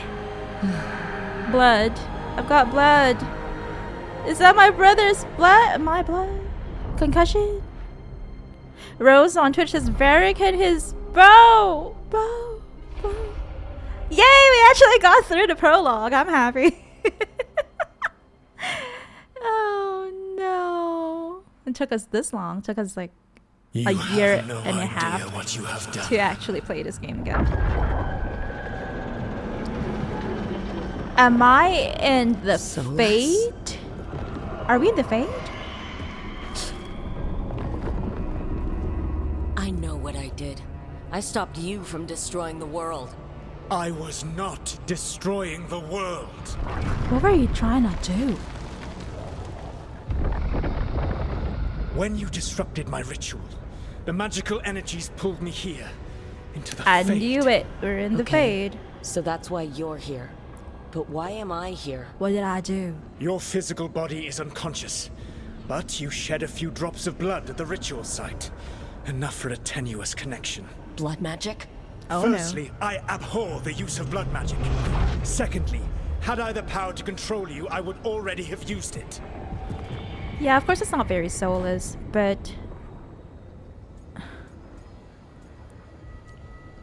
A: Blood. I've got blood. Is that my brother's blood? My blood? Concussion? Rose on Twitch says Varric and his bow. Yay! We actually got through the prologue. I'm happy. Oh no! It took us this long. It took us like a year and a half to actually play this game again. Am I in the Fade? Are we in the Fade?
C: I know what I did. I stopped you from destroying the world.
I: I was not destroying the world.
A: What were you trying to do?
I: When you disrupted my ritual, the magical energies pulled me here, into the
A: I
I: Fade.
A: knew it. We're in the Fade.
C: So that's why you're here. But why am I here?
A: What did I do?
I: Your physical body is unconscious, but you shed a few drops of blood at the ritual site. Enough for a tenuous connection.
C: Blood magic?
A: Oh,
I: Firstly, I abhor the use of blood magic. Secondly, had I the power to control you, I would already have used it.
A: Yeah, of course it's not very soulless, but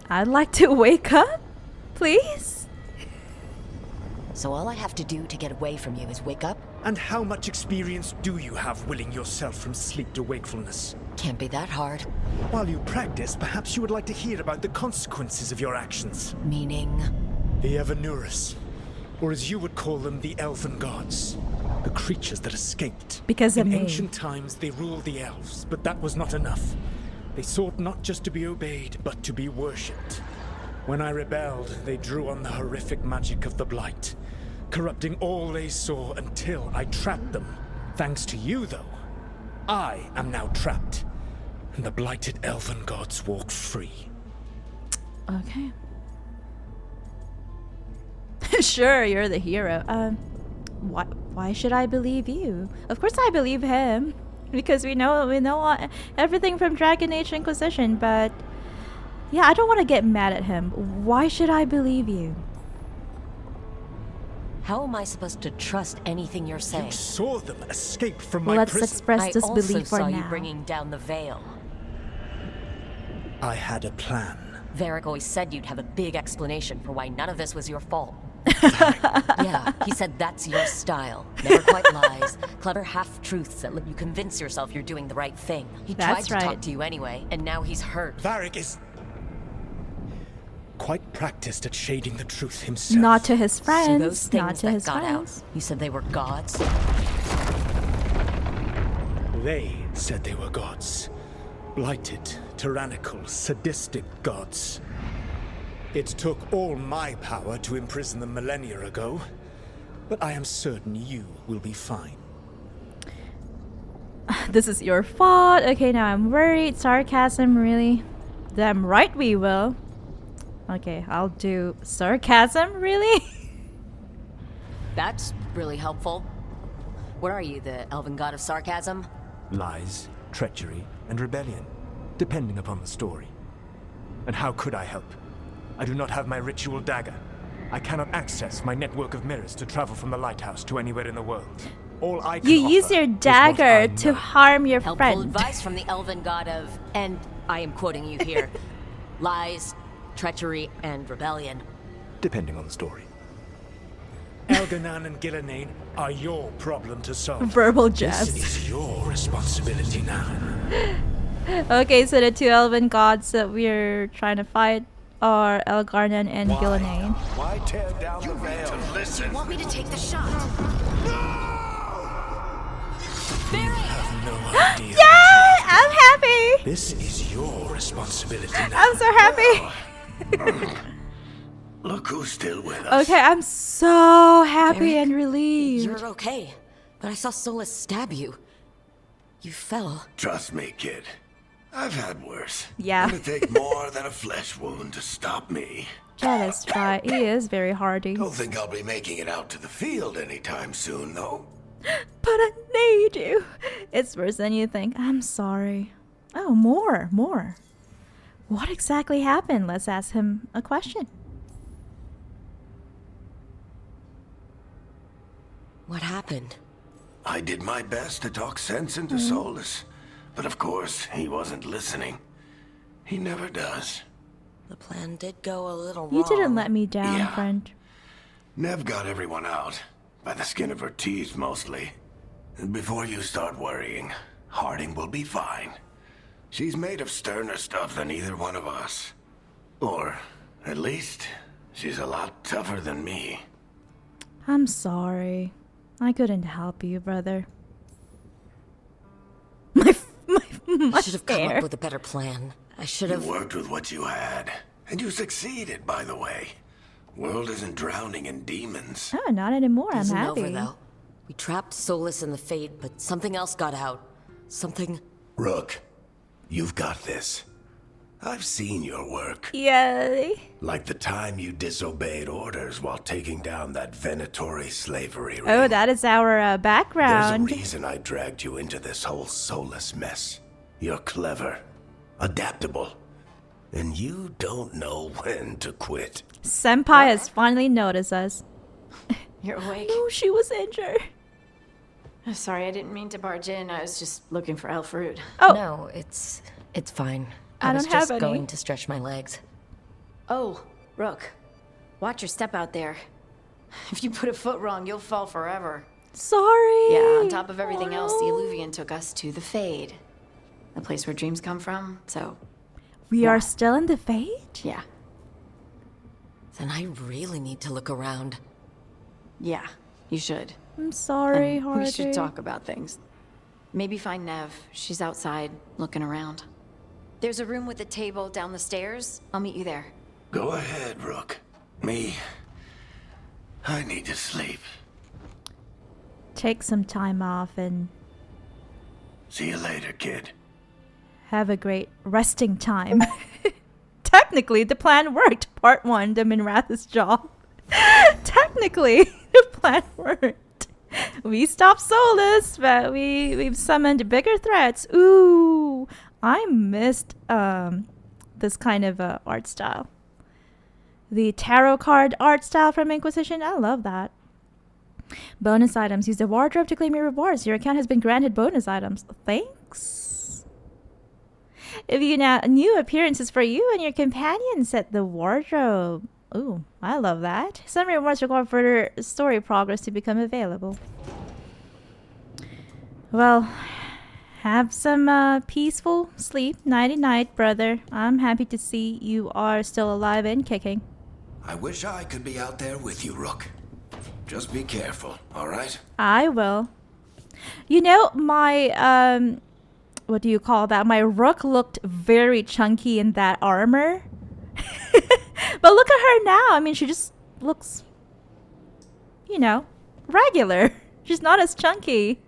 A: I'd like to wake up, please.
C: So all I have to do to get away from you is wake up?
I: And how much experience do you have willing yourself from sleep to wakefulness?
C: Can't be that hard.
I: While you practice, perhaps you would like to hear about the consequences of your actions.
C: Meaning?
I: The Evanurus, or as you would call them, the Elven Gods. The creatures that escaped.
A: Because of
I: In
A: me.
I: ancient times, they ruled the elves, but that was not enough. They sought not just to be obeyed, but to be worshipped. When I rebelled, they drew on the horrific magic of the Blight, corrupting all they saw until I trapped them. Thanks to you, though, I am now trapped, and the blighted Elven Gods walk free.
A: Okay. Sure, you're the hero. Why should I believe you? Of course I believe him, because we know everything from Dragon Age Inquisition. But yeah, I don't want to get mad at him. Why should I believe you?
C: How am I supposed to trust anything you're saying?
I: You saw them escape from my
A: Let's
I: prison.
A: express disbelief
C: I also
A: for
C: saw
A: now.
C: you bringing down the veil.
I: I had a plan.
C: Varric always said you'd have a big explanation for why none of this was your fault. Yeah, he said that's your style. Never quite lies. Clever half-truths that let you convince yourself you're doing the right thing. He
A: That's
C: tried to
A: right.
C: talk to you anyway, and now he's hurt.
I: Varric is quite practiced at shading the truth himself.
A: Not to his
C: So
A: friends.
C: those
A: Not
C: things
A: to
C: that
A: his
C: got
A: friends.
C: out, you said they were gods?
I: They said they were gods. Blighted, tyrannical, sadistic gods. It took all my power to imprison them millennia ago, but I am certain you will be fine.
A: This is your fault. Okay, now I'm worried. Sarcasm, really? Damn right we will. Okay, I'll do sarcasm, really?
C: That's really helpful. What are you, the elven god of sarcasm?
I: Lies, treachery, and rebellion, depending upon the story. And how could I help? I do not have my ritual dagger. I cannot access my network of mirrors to travel from the lighthouse to anywhere in the world. All I can
A: You use
I: offer
A: your
I: is what
A: dagger
I: I
A: to
I: know.
A: harm your
C: Helpful
A: friend.
C: advice from the elven god of, and I am quoting you here, lies, treachery, and rebellion.
I: Depending on the story. Elganan and Gillenane are your problem to solve.
A: Verbal
I: This
A: jabs.
I: is your responsibility now.
A: Okay, so the two elven gods that we're trying to fight are Elgarnan and Gillenane.
E: Why tear down the veil?
B: To listen.
F: Want me to take the shot?
I: No idea.
A: Yay! I'm happy!
I: This is your responsibility now.
A: I'm so happy!
B: Look who's still with us.
A: Okay, I'm so happy
C: Varric,
A: and relieved.
C: You're okay, but I saw Solus stab you. You fell.
B: Trust me, kid. I've had worse.
A: Yeah.
B: It'll take more than a flesh wound to stop me.
A: That is right. He is very hardy.
B: Don't think I'll be making it out to the field anytime soon, though.
A: But I need you. It's worse than you think. I'm sorry. Oh, more. What exactly happened? Let's ask him a question.
C: What happened?
B: I did my best to talk sense into Solus, but of course, he wasn't listening. He never does.
C: The plan did go a little
A: You
C: wrong.
A: didn't let me down,
B: Yeah.
A: friend.
B: Nev got everyone out, by the skin of her teeth mostly. And before you start worrying, Harding will be fine. She's made of sterner stuff than either one of us. Or, at least, she's a lot tougher than me.
A: I'm sorry. I couldn't help you, brother. My
C: I should have come
A: hair.
C: up with a better plan. I should
B: You
C: have...
B: worked with what you had, and you succeeded, by the way. World isn't drowning in demons.
A: Oh, not anymore. I'm
C: Isn't
A: happy.
C: over, though. We trapped Solus in the Fade, but something else got out. Something...
B: Rook, you've got this. I've seen your work.
A: Yay.
B: Like the time you disobeyed orders while taking down that Venatory slavery ring.
A: Oh, that is our
B: There's a
A: background.
B: reason I dragged you into this whole soulless mess. You're clever, adaptable, and you don't know when to quit.
A: Senpai has finally noticed us.
J: You're awake?
A: Oh, she was injured.
J: Oh, sorry, I didn't mean to barge in. I was just looking for Elfrude.
A: Oh.
C: No, it's fine.
A: I
C: was
A: don't have
C: just
A: any.
C: going to stretch my legs.
J: Oh, Rook. Watch your step out there. If you put a foot wrong, you'll fall forever.
A: Sorry.
J: Yeah, on top of everything
A: Oh,
J: else, the
A: no.
J: Illuvian took us to the Fade. The place where dreams come from, so,
A: We are still in the Fade?
J: yeah.
C: Then I really need to look around.
J: Yeah, you should.
A: I'm sorry,
J: And
A: Hardy.
J: we should talk about things. Maybe find Nev. She's outside, looking around. There's a room with a table down the stairs. I'll meet you there.
B: Go ahead, Rook. Me, I need to sleep.
A: Take some time off and
B: See you later, kid.
A: have a great resting time. Technically, the plan worked. Part 1, the Minrathous job. Technically, the plan worked. We stopped Solus, but we've summoned bigger threats. Ooh, I missed this kind of art style. The tarot card art style from Inquisition. I love that. Bonus items. Use the wardrobe to claim your rewards. Your account has been granted bonus items. Thanks. If you now new appearances for you and your companion, set the wardrobe. Ooh, I love that. Some rewards require further story progress to become available. Well, have some peaceful sleep. Nighty night, brother. I'm happy to see you are still alive and kicking.
B: I wish I could be out there with you, Rook. Just be careful, all right?
A: I will. You know, my, what do you call that? My Rook looked very chunky in that armor. But look at her now. I mean, she just looks, you know, regular. She's not as chunky.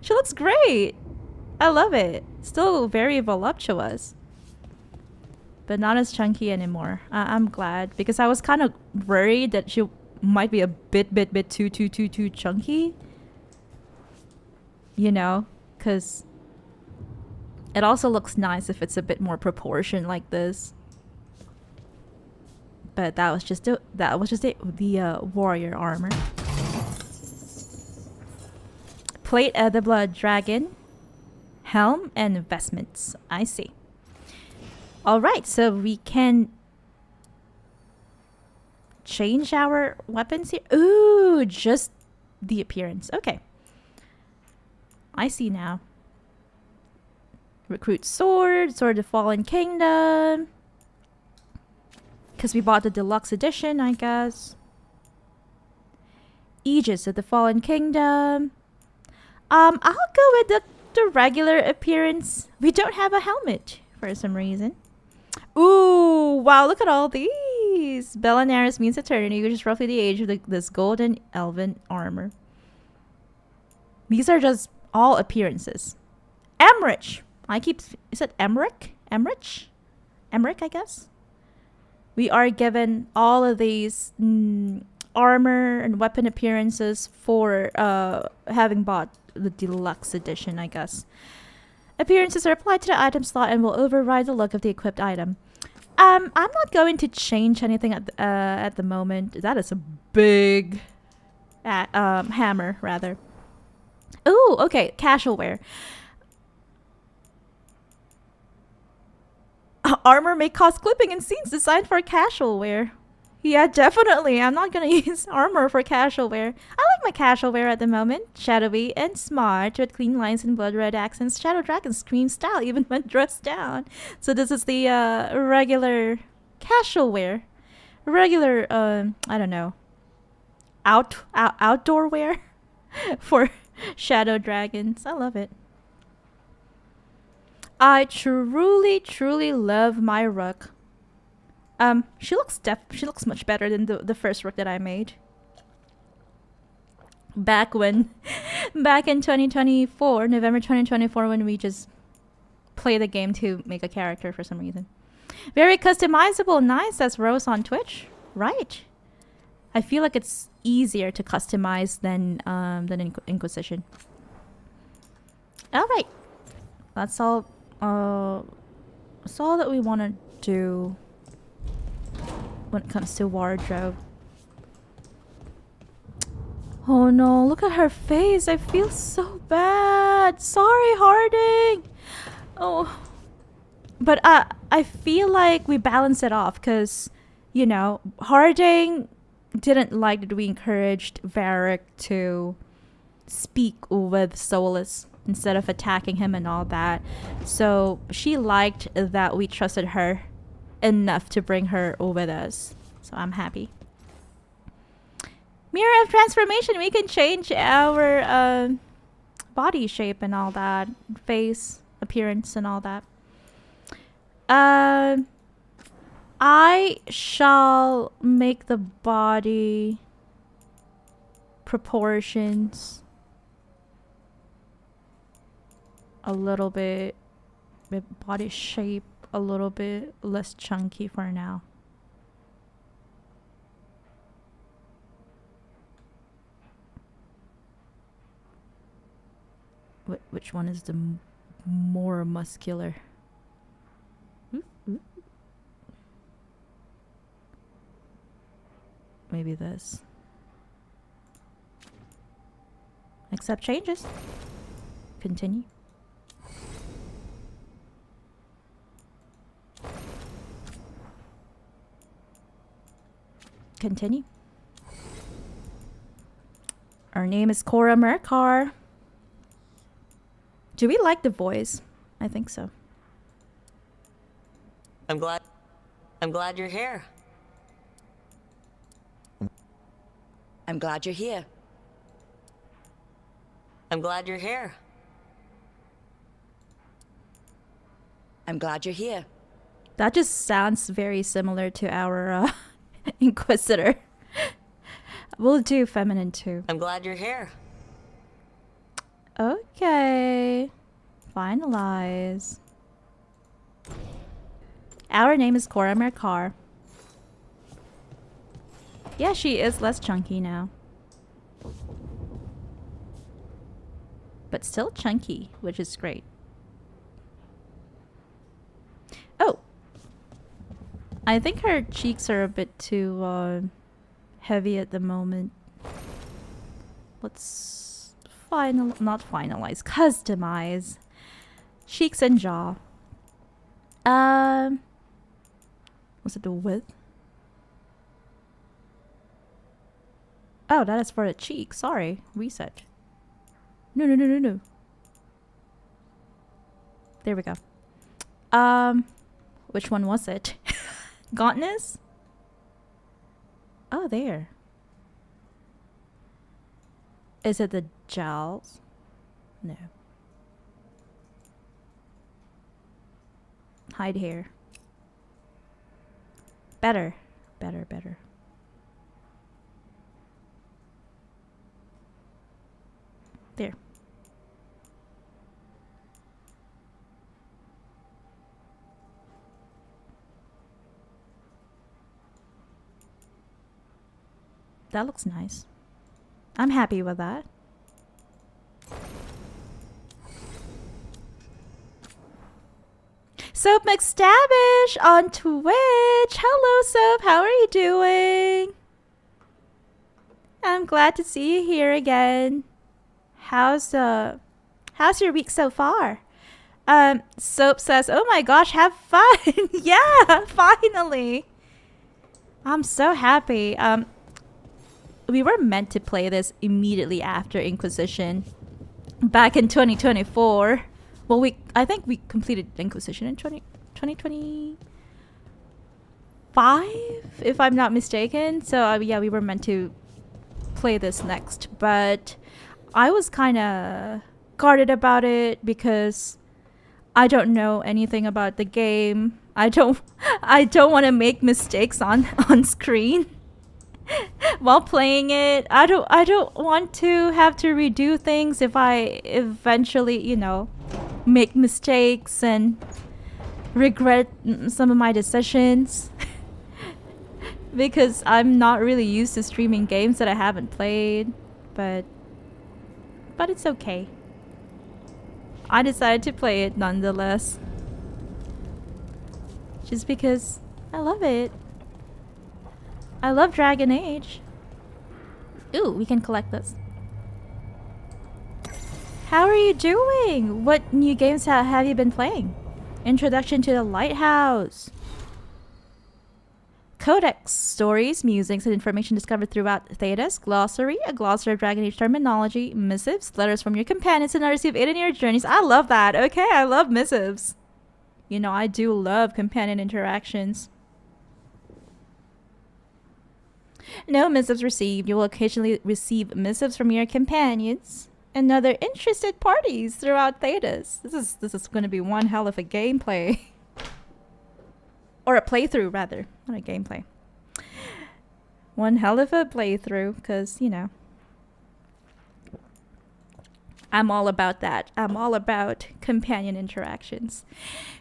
A: She looks great. I love it. Still very voluptuous. But not as chunky anymore. I'm glad. Because I was kind of worried that she might be a bit too chunky. You know? Because it also looks nice if it's a bit more proportioned like this. But that was just the warrior armor. Plate of the Blood Dragon, helm, and vestments. I see. Alright, so we can change our weapons here. Ooh, just the appearance. Okay. I see now. Recruit sword, sword of Fallen Kingdom. Because we bought the deluxe edition, I guess. Aegis of the Fallen Kingdom. I'll go with the regular appearance. We don't have a helmet for some reason. Ooh, wow, look at all these. Belanaris means eternity, which is roughly the age of this golden elven armor. These are just all appearances. Emmerich. Is it Emmerich? Emmerich, I guess. We are given all of these armor and weapon appearances for having bought the deluxe edition, I guess. Appearances are applied to the item slot and will override the look of the equipped item. I'm not going to change anything at the moment. That is a big hammer, rather. Ooh, okay, casual wear. Armor may cause clipping in scenes designed for casual wear. Yeah, definitely. I'm not going to use armor for casual wear. I like my casual wear at the moment. Shadowy and smart with clean lines and blood red accents. Shadow Dragon screams style even when dressed down. So this is the regular casual wear. Regular, I don't know, outdoor wear for Shadow Dragons. I love it. I truly love my Rook. She looks much better than the first Rook that I made. Back in 2024, November 2024, when we just play the game to make a character for some reason. Very customizable, nice. That's Rose on Twitch, right? I feel like it's easier to customize than Inquisition. All right, that's all. That's all that we want to do when it comes to wardrobe. Oh no, look at her face. I feel so bad. Sorry, Harding. Oh, but I feel like we balance it off because, you know, Harding didn't like that we encouraged Varric to speak with Solus instead of attacking him and all that. So she liked that we trusted her enough to bring her with us. So I'm happy. Mirror of Transformation. We can change our body shape and all that. Face appearance and all that. I shall make the body proportions a little bit, body shape a little bit less chunky for now. Which one is the more muscular? Maybe this. Accept changes. Continue. Continue. Our name is Cora Merkar. Do we like the voice? I think so.
C: I'm glad you're here.
K: I'm glad you're here.
C: I'm glad you're here.
K: I'm glad you're here.
A: That just sounds very similar to our Inquisitor. We'll do feminine too.
C: I'm glad you're here.
A: Okay. Finalize. Our name is Cora Merkar. Yeah, she is less chunky now. But still chunky, which is great. Oh! I think her cheeks are a bit too heavy at the moment. Let's not finalize, customize. Cheeks and jaw. Was it the width? Oh, that is for the cheek. Sorry. Reset. No. There we go. Which one was it? Gauntness? Oh, there. Is it the jowls? No. Hide hair. Better. There. That looks nice. I'm happy with that. Soap McStavish on Twitch. Hello, Soap. How are you doing? I'm glad to see you here again. How's your week so far? Soap says, "Oh my gosh, have fun." Yeah, finally. I'm so happy. We were meant to play this immediately after Inquisition back in 2024. Well, I think we completed Inquisition in 2025, if I'm not mistaken. So yeah, we were meant to play this next, but I was kind of guarded about it because I don't know anything about the game. I don't want to make mistakes on screen while playing it. I don't want to have to redo things if I eventually, make mistakes and regret some of my decisions. Because I'm not really used to streaming games that I haven't played, but it's okay. I decided to play it nonetheless. Just because I love it. I love Dragon Age. Ooh, we can collect this. How are you doing? What new games have you been playing? Introduction to the Lighthouse. Codex, stories, musings, and information discovered throughout Thedas. Glossary, a glossary of Dragon Age terminology. Missives, letters from your companions and others you've aided in your journeys. I love that. Okay, I love missives. I do love companion interactions. No missives received. You will occasionally receive missives from your companions and other interested parties throughout Thedas. This is going to be one hell of a gameplay. Or a playthrough, rather. Not a gameplay. One hell of a playthrough, because, I'm all about that. I'm all about companion interactions.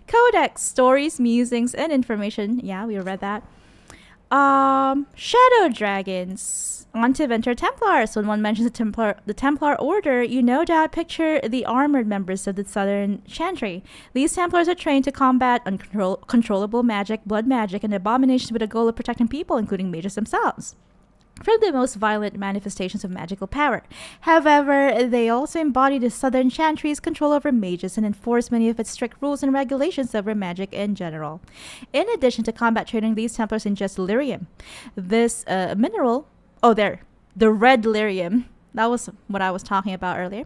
A: Codex, stories, musings, and information. Yeah, we read that. Shadow dragons. On to Venture Templars. When one mentions the Templar Order, you no doubt picture the armored members of the Southern Chantry. These Templars are trained to combat uncontrollable magic, blood magic, and abominations with a goal of protecting people, including mages themselves. from the most violent manifestations of magical power. However, they also embody the Southern Chantry's control over mages and enforce many of its strict rules and regulations over magic in general. In addition to combat training, these Templars ingest lyrium. This mineral, the red lyrium. That was what I was talking about earlier.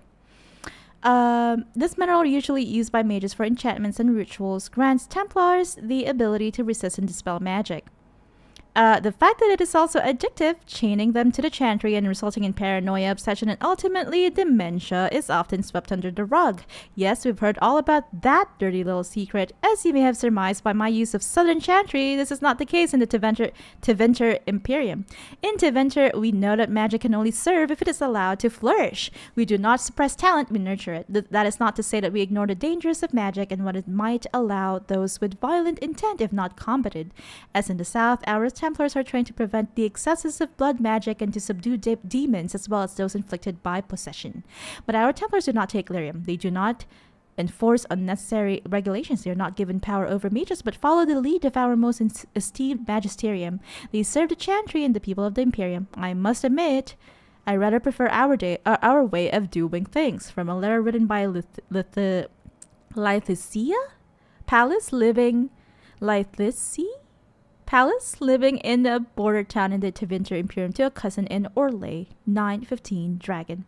A: This mineral, usually used by mages for enchantments and rituals, grants Templars the ability to resist and dispel magic. The fact that it is also addictive, chaining them to the chantry and resulting in paranoia, obsession, and ultimately dementia, is often swept under the rug. Yes, we've heard all about that dirty little secret. As you may have surmised by my use of Southern Chantry, this is not the case in the Tevinter Imperium. In Tevinter, we know that magic can only serve if it is allowed to flourish. We do not suppress talent, we nurture it. That is not to say that we ignore the dangers of magic and what it might allow those with violent intent if not combated. As in the South, our Templars are trained to prevent the excesses of blood magic and to subdue demons as well as those inflicted by possession. But our Templars do not take lyrium. They do not enforce unnecessary regulations. They are not given power over mages, but follow the lead of our most esteemed magisterium. They serve the chantry and the people of the Imperium. I must admit, I rather prefer our way of doing things. From a letter written by Lithycia? Palace, living in a border town in the Tevinter Imperium, to a cousin in Orlais, 915 Dragon.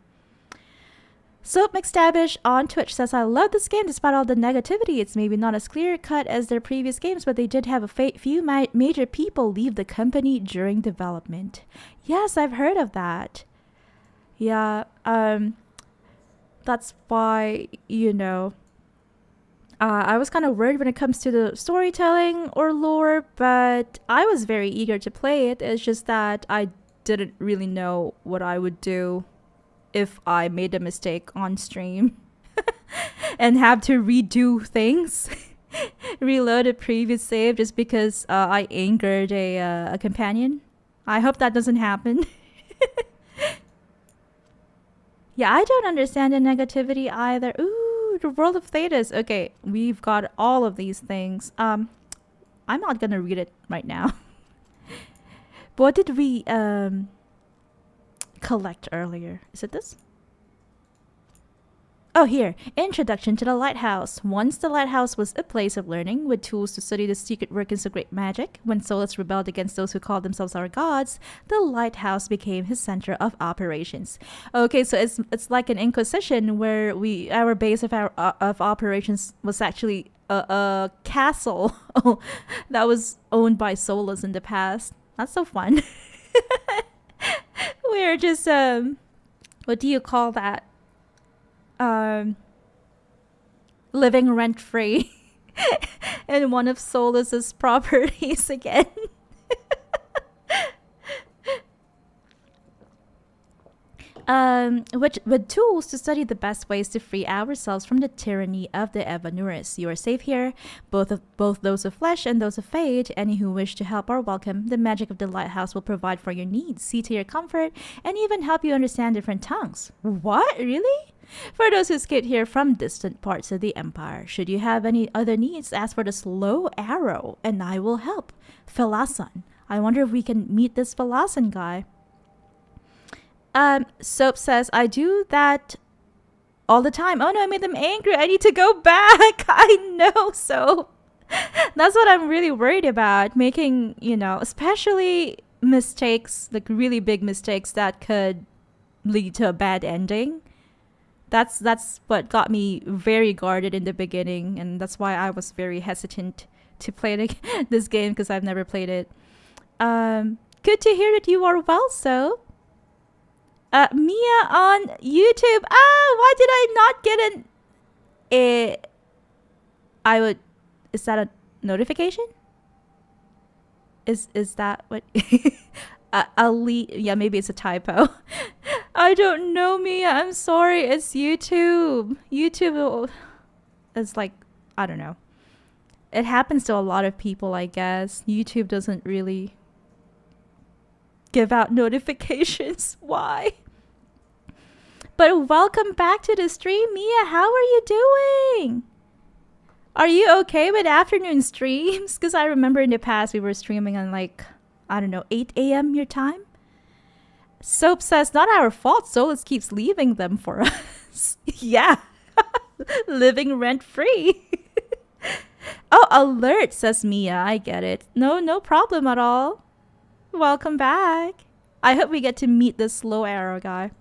A: Soap McStabish on Twitch says, I love this game despite all the negativity. It's maybe not as clear-cut as their previous games, but they did have a few major people leave the company during development. Yes, I've heard of that. Yeah, that's why, I was kind of worried when it comes to the storytelling or lore, but I was very eager to play it. It's just that I didn't really know what I would do if I made a mistake on stream and have to redo things, reload a previous save just because I angered a companion. I hope that doesn't happen. Yeah, I don't understand the negativity either. Ooh, the World of Thetis. Okay, we've got all of these things. I'm not gonna read it right now. But what did we collect earlier? Is it this? Oh, here. Introduction to the Lighthouse. Once the Lighthouse was a place of learning with tools to study the secret workings of great magic. When Solus rebelled against those who called themselves our gods, the Lighthouse became his center of operations. Okay, so it's like an Inquisition where our base of operations was actually a castle that was owned by Solus in the past. That's so fun. We're just what do you call that? Living rent-free in one of Solus's properties again. With tools to study the best ways to free ourselves from the tyranny of the Evanuris. You are safe here, both those of flesh and those of fate. Any who wish to help are welcome. The magic of the Lighthouse will provide for your needs, see to your comfort, and even help you understand different tongues. What? Really? For those who escaped here from distant parts of the Empire, should you have any other needs, ask for the slow arrow, and I will help. Philason. I wonder if we can meet this Philason guy. Soap says, I do that all the time. Oh no, I made them angry. I need to go back. I know, Soap. That's what I'm really worried about. Making, especially mistakes, like really big mistakes that could lead to a bad ending. That's what got me very guarded in the beginning, and that's why I was very hesitant to play this game because I've never played it. Good to hear that you are well, so. Mia on YouTube. Why did I not get is that a notification? Is that what? Yeah, maybe it's a typo. I don't know, Mia. I'm sorry. It's YouTube. YouTube is like, I don't know. It happens to a lot of people, I guess. YouTube doesn't really give out notifications. Why? But welcome back to the stream, Mia. How are you doing? Are you okay with afternoon streams? Because I remember in the past we were streaming on 8 a.m. your time. Soap says, not our fault. Solus keeps leaving them for us. Yeah. Living rent-free. Oh, alert, says Mia. I get it. No problem at all. Welcome back. I hope we get to meet this slow arrow guy.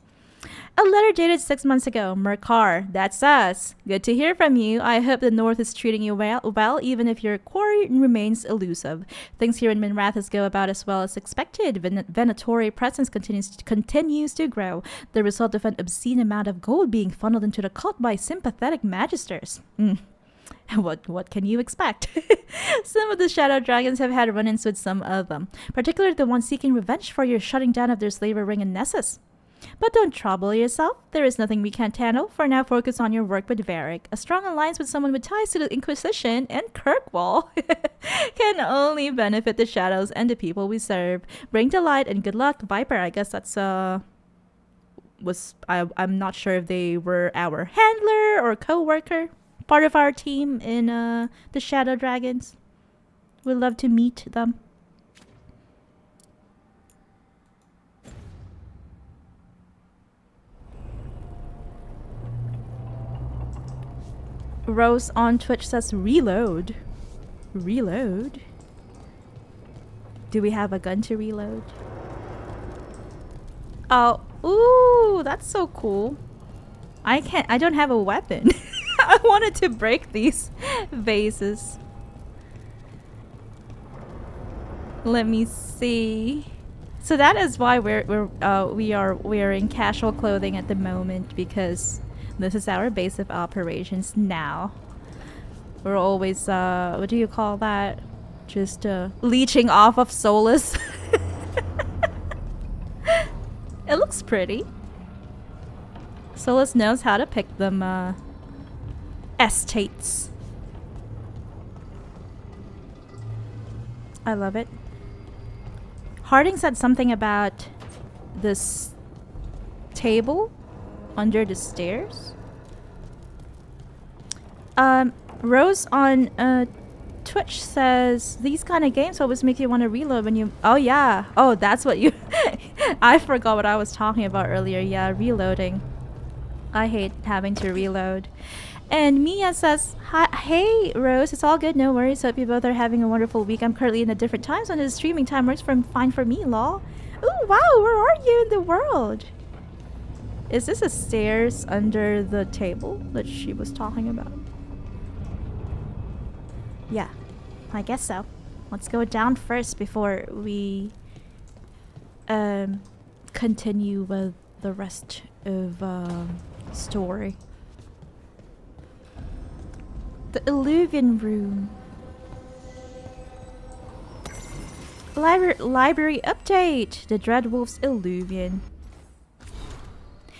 A: A letter dated 6 months ago. Merkar, that's us. Good to hear from you. I hope the North is treating you well, even if your quarry remains elusive. Things here in Minrathous go about as well as expected. Venatori presence continues to grow, the result of an obscene amount of gold being funneled into the cult by sympathetic magisters. What can you expect? Some of the shadow dragons have had run-ins with some of them, particularly the ones seeking revenge for your shutting down of their slaver ring in Nessus. But don't trouble yourself. There is nothing we can't handle. For now, focus on your work with Varric. A strong alliance with someone with ties to the Inquisition and Kirkwall can only benefit the shadows and the people we serve. Bring delight and good luck, Viper. I guess that's I'm not sure if they were our handler or co-worker, part of our team in the Shadow Dragons. We'd love to meet them. Rose on Twitch says reload. Reload? Do we have a gun to reload? Oh, ooh, that's so cool. I don't have a weapon. I wanted to break these vases. Let me see. So that is why we are wearing casual clothing at the moment, because this is our base of operations now. We're always, what do you call that? Just leeching off of Solus. It looks pretty. Solus knows how to pick them estates. I love it. Harding said something about this table under the stairs. Rose on Twitch says these kind of games always make you want to reload when you... Oh yeah. Oh, that's what you... I forgot what I was talking about earlier. Yeah, reloading. I hate having to reload. And Mia says, hi, hey Rose, it's all good, no worries. Hope you both are having a wonderful week. I'm currently in a different time zone. The streaming time works fine for me, lol. Ooh, wow, where are you in the world? Is this a stairs under the table that she was talking about? Yeah, I guess so. Let's go down first before we continue with the rest of story. The Illuvian room. Library update. The Dreadwolf's Illuvian.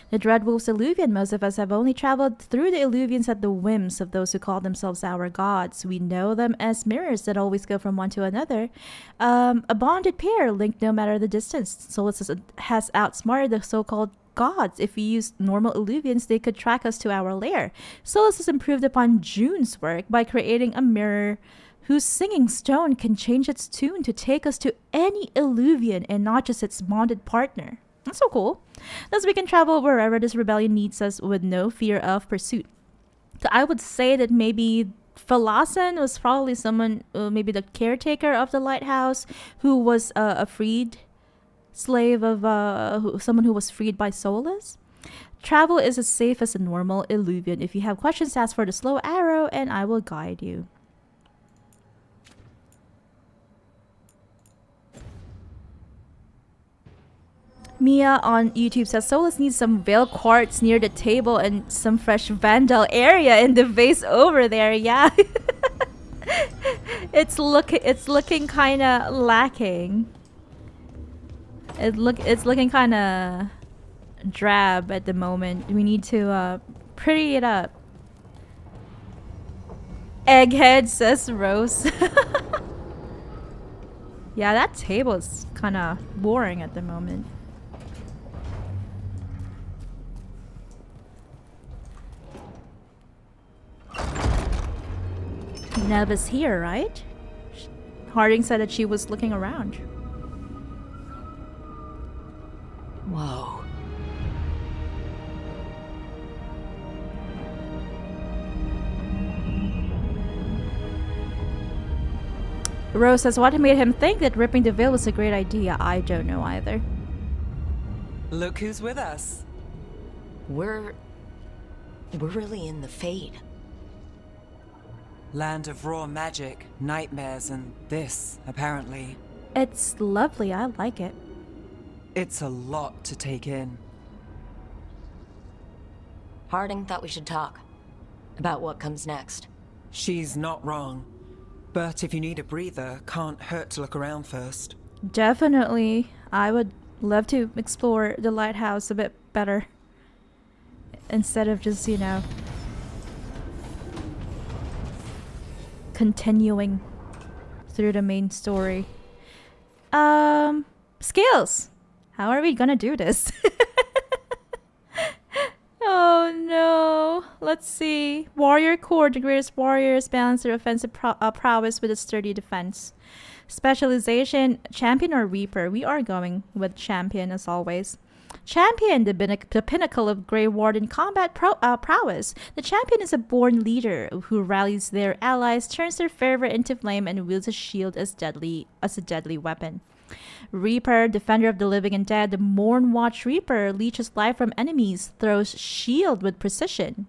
A: The Dreadwolf's Illuvian. Most of us have only traveled through the Illuvians at the whims of those who call themselves our gods. We know them as mirrors that always go from one to another. A bonded pair linked no matter the distance. Solus has outsmarted the so-called gods. If we used normal Illuvians, they could track us to our lair. Solus has improved upon June's work by creating a mirror whose singing stone can change its tune to take us to any Illuvian and not just its bonded partner. That's so cool. Thus we can travel wherever this rebellion needs us with no fear of pursuit. So I would say that maybe Phalasan was probably someone, maybe the caretaker of the lighthouse, who was a freed slave of someone who was freed by Solus. Travel is as safe as a normal Illuvian. If you have questions, ask for the slow arrow and I will guide you. Mia on YouTube says Solus needs some veil quartz near the table and some fresh vandal area in the vase over there. Yeah. It's looking kind of lacking. It's looking kind of drab at the moment. We need to pretty it up. Egghead, says Rose. Yeah, that table is kind of boring at the moment. Neva's here, right? Harding said that she was looking around. Rose says, what made him think that ripping the veil was a great idea? I don't know either.
D: Look who's with us.
C: We're really in the Fade.
D: Land of raw magic, nightmares, and this, apparently.
A: It's lovely. I like it.
D: It's a lot to take in.
C: Harding thought we should talk about what comes next.
D: She's not wrong. But if you need a breather, can't hurt to look around first.
A: Definitely. I would love to explore the lighthouse a bit better. Instead of just, you know, continuing through the main story. Skills! How are we gonna do this? Oh no. Let's see. Warrior Core. The greatest warriors balance their offensive prowess with a sturdy defense. Specialization, Champion or Reaper. We are going with Champion as always. Champion, the pinnacle of Grey Warden combat prowess. The Champion is a born leader who rallies their allies, turns their fervor into flame, and wields a shield as a deadly weapon. Reaper, defender of the living and dead. The Mournwatch Reaper leeches life from enemies, throws shield with precision,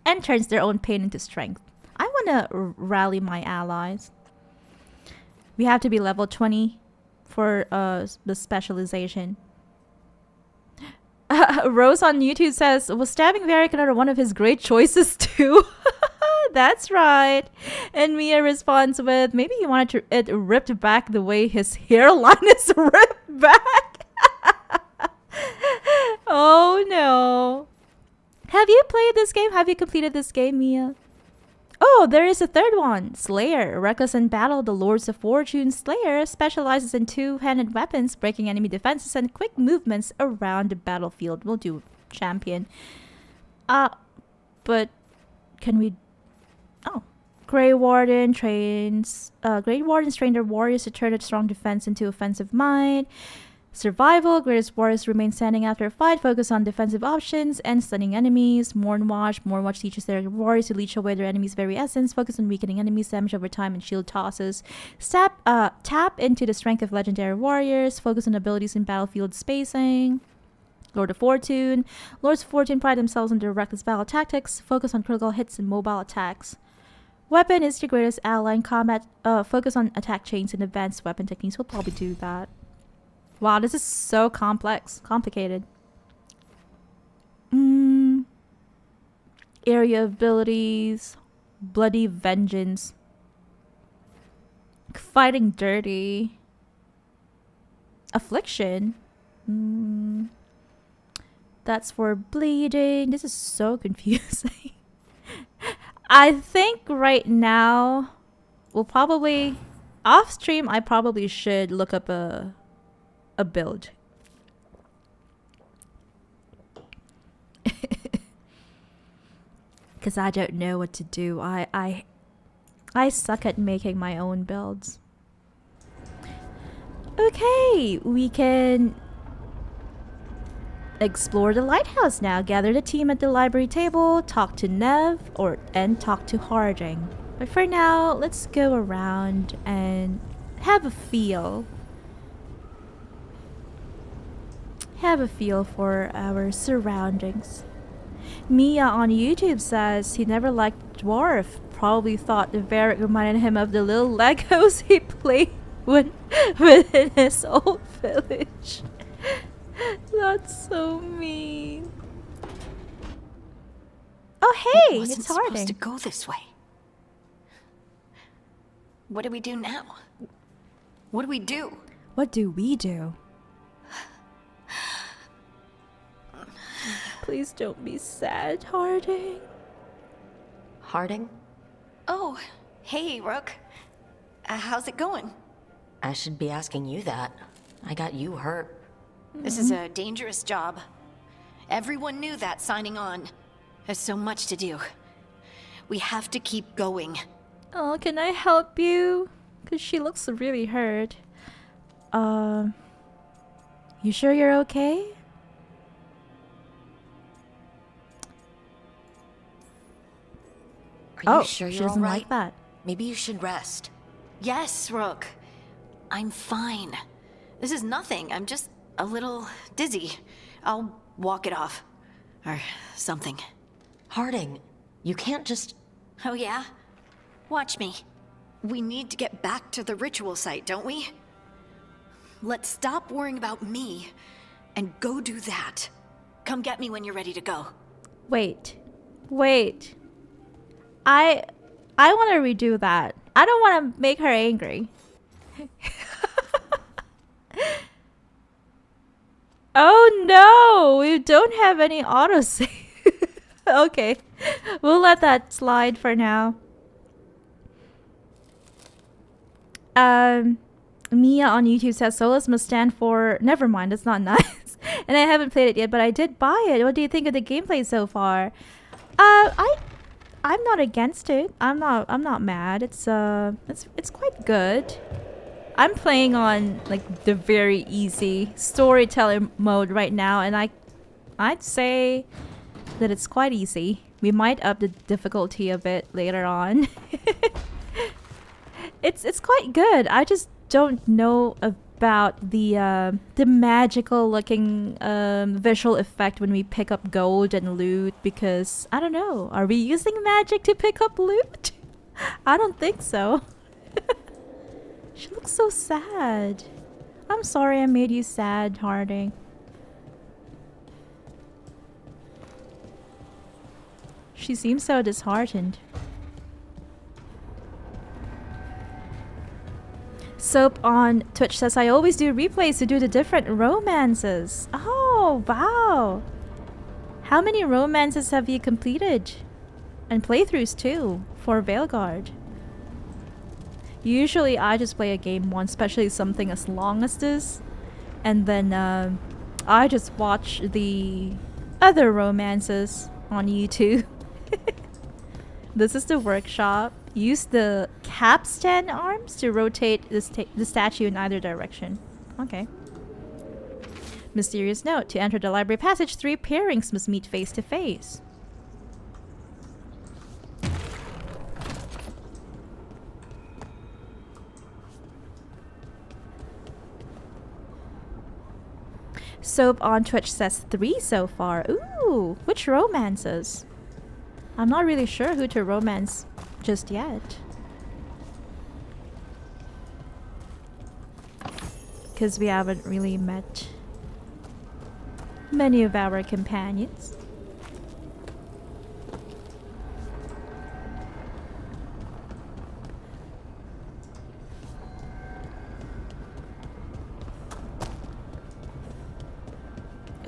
A: and turns their own pain into strength. I want to rally my allies. We have to be level 20 for the specialization. Rose on YouTube says, was stabbing Varric another one of his great choices too? That's right. And Mia responds with, maybe he wanted it ripped back the way his hairline is ripped back. Oh no. Have you played this game? Have you completed this game, Mia? Oh, there is a third one. Slayer. Reckless in battle, the Lords of Fortune. Slayer specializes in two-handed weapons, breaking enemy defenses, and quick movements around the battlefield. We'll do Champion. But can we... Oh. Grey Wardens train their warriors to turn a strong defense into offensive might. Survival. Greatest warriors remain standing after a fight, focus on defensive options and stunning enemies. Mournwatch teaches their warriors to leech away their enemy's very essence, focus on weakening enemies, damage over time, and shield tosses. Tap into the strength of legendary warriors, focus on abilities in battlefield spacing. Lord of Fortune. Lords of Fortune pride themselves on their reckless battle tactics, focus on critical hits and mobile attacks. Weapon is your greatest ally in combat, focus on attack chains and advanced weapon techniques. We'll probably do that. Wow, this is so complicated. Area abilities. Bloody Vengeance. Fighting Dirty. Affliction. That's for bleeding. This is so confusing. I think right now, we'll probably... Off stream, I probably should look up a build. Because I don't know what to do. I suck at making my own builds. Okay, we can explore the lighthouse now. Gather the team at the library table, talk to Nev, and talk to Harding. But for now, let's go around and have a feel. Have a feel for our surroundings. Mia on YouTube says he never liked Dwarf. Probably thought the Varric reminded him of the little Legos he played within his old village. That's so mean. Oh hey,
F: it wasn't
A: it's Harding.
F: Supposed to go this way. What do we do now? What do we do?
A: What do we do? Please don't be sad, Harding.
C: Harding?
F: Oh, hey, Rook. How's it going?
C: I should be asking you that. I got you hurt.
F: This is a dangerous job. Everyone knew that signing on. There's so much to do. We have to keep going.
A: Oh, can I help you? Because she looks really hurt. You sure you're okay?
C: Are you sure
A: she
C: you're
A: doesn't
C: all right?
A: like that.
C: Maybe you should rest.
F: Yes, Rook. I'm fine. This is nothing. I'm just a little dizzy. I'll walk it off. Or something.
C: Harding, you can't just...
F: Oh yeah? Watch me. We need to get back to the ritual site, don't we? Let's stop worrying about me and go do that. Come get me when you're ready to go.
A: Wait. I want to redo that. I don't want to make her angry. Oh no, we don't have any autosave. Okay, we'll let that slide for now. Mia on YouTube says Solus must stand for... Never mind, it's not nice. And I haven't played it yet, but I did buy it. What do you think of the gameplay so far? I'm not against it. I'm not mad. It's quite good. I'm playing on like the very easy storytelling mode right now, and I'd say that it's quite easy. We might up the difficulty a bit later on. It's quite good. I just don't know about the magical looking visual effect when we pick up gold and loot, because I don't know. Are we using magic to pick up loot? I don't think so. She looks so sad. I'm sorry I made you sad, Harding. She seems so disheartened. Soap on Twitch says, I always do replays to do the different romances. Oh, wow. How many romances have you completed? And playthroughs too, for Veilguard. Usually I just play a game once, especially something as long as this. And then I just watch the other romances on YouTube. This is the workshop. Use the capstan arms to rotate the statue in either direction. Okay. Mysterious note. To enter the library passage, 3 pairings must meet face to face. Soap on Twitch says 3 so far. Ooh, which romances? I'm not really sure who to romance just yet. Because we haven't really met many of our companions.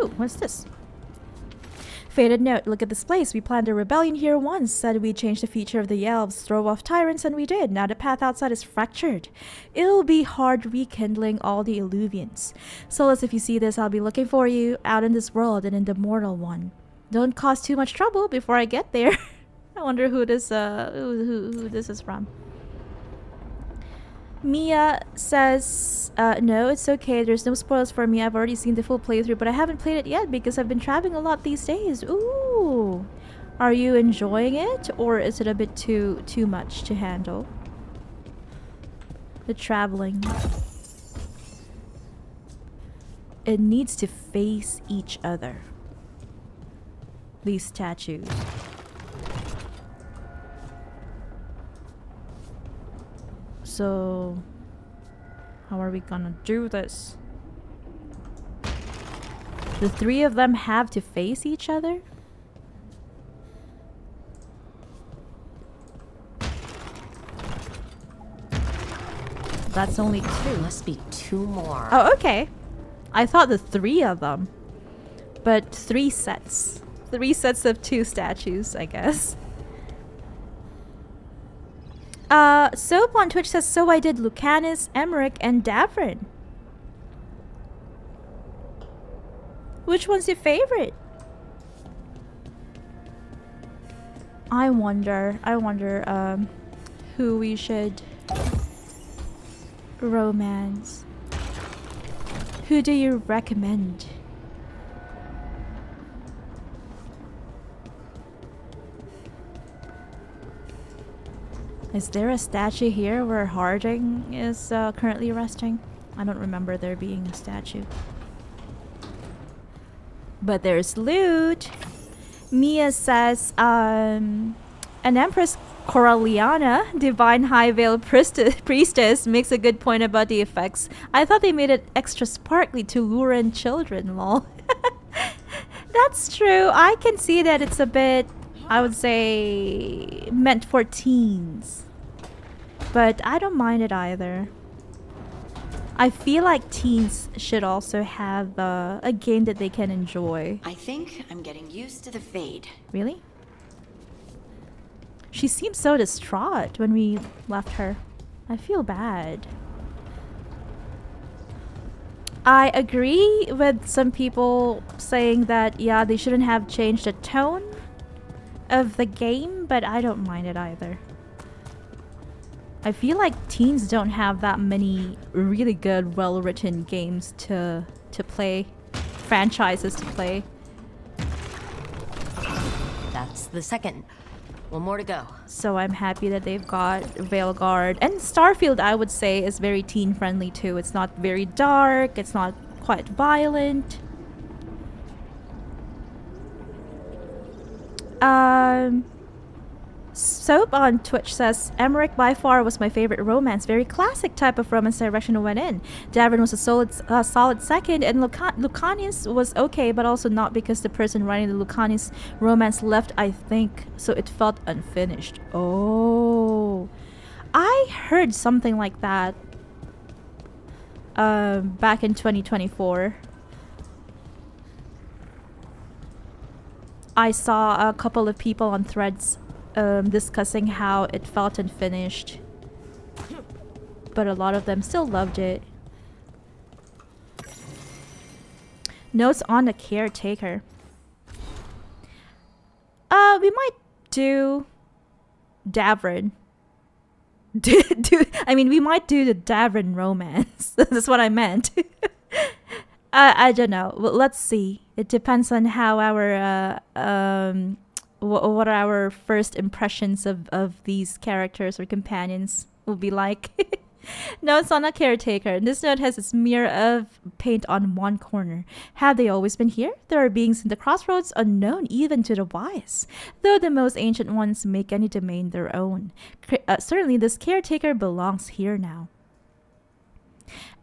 A: Ooh, what's this? Faded note, look at this place. We planned a rebellion here once. Said we'd change the feature of the elves, throw off tyrants, and we did. Now the path outside is fractured. It'll be hard rekindling all the illuvians. Solus, if you see this, I'll be looking for you out in this world and in the mortal one. Don't cause too much trouble before I get there. I wonder who this who this is from. Mia says, no, it's okay. There's no spoilers for me. I've already seen the full playthrough, but I haven't played it yet because I've been traveling a lot these days. Ooh. Are you enjoying it, or is it a bit too much to handle? The traveling. It needs to face each other. These statues. So, how are we gonna do this? The 3 of them have to face each other? That's only 2.
C: Must be 2 more.
A: Oh, okay. I thought the 3 of them. But 3 sets. 3 sets of 2 statues, I guess. Soap on Twitch says, so I did Lucanus, Emmerich, and Davrin. Which one's your favorite? I wonder, who we should romance. Who do you recommend? Is there a statue here where Harding is currently resting? I don't remember there being a statue. But there's loot. Mia says, an Empress Corelliana, Divine High Veil Priestess, makes a good point about the effects. I thought they made it extra sparkly to lure in children, lol. That's true. I can see that it's a bit, I would say, meant for teens. But I don't mind it either. I feel like teens should also have a game that they can enjoy.
J: I think I'm getting used to the fade.
A: Really? She seemed so distraught when we left her. I feel bad. I agree with some people saying that, yeah, they shouldn't have changed the tone of the game, but I don't mind it either. I feel like teens don't have that many really good, well-written games to play, franchises to play.
C: That's the second. One more to go.
A: So I'm happy that they've got Veilguard. And Starfield, I would say, is very teen-friendly too. It's not very dark, it's not quite violent. Soap on Twitch says, Emmerich by far was my favorite romance. Very classic type of romance direction I went in. Davin was a solid second, and Lucanius was okay, but also not because the person writing the Lucanius romance left, I think, so it felt unfinished. Oh. I heard something like that back in 2024. I saw a couple of people on threads discussing how it felt unfinished, but a lot of them still loved it. Notes on the caretaker. We might do Davrin. I mean, we might do the Davrin romance. That's what I meant. I don't know. Well, let's see. It depends on how our what our first impressions of these characters or companions will be like. Notes on a caretaker. This note has a smear of paint on one corner. Have they always been here? There are beings in the crossroads unknown even to the wise, though the most ancient ones make any domain their own. Certainly this caretaker belongs here now.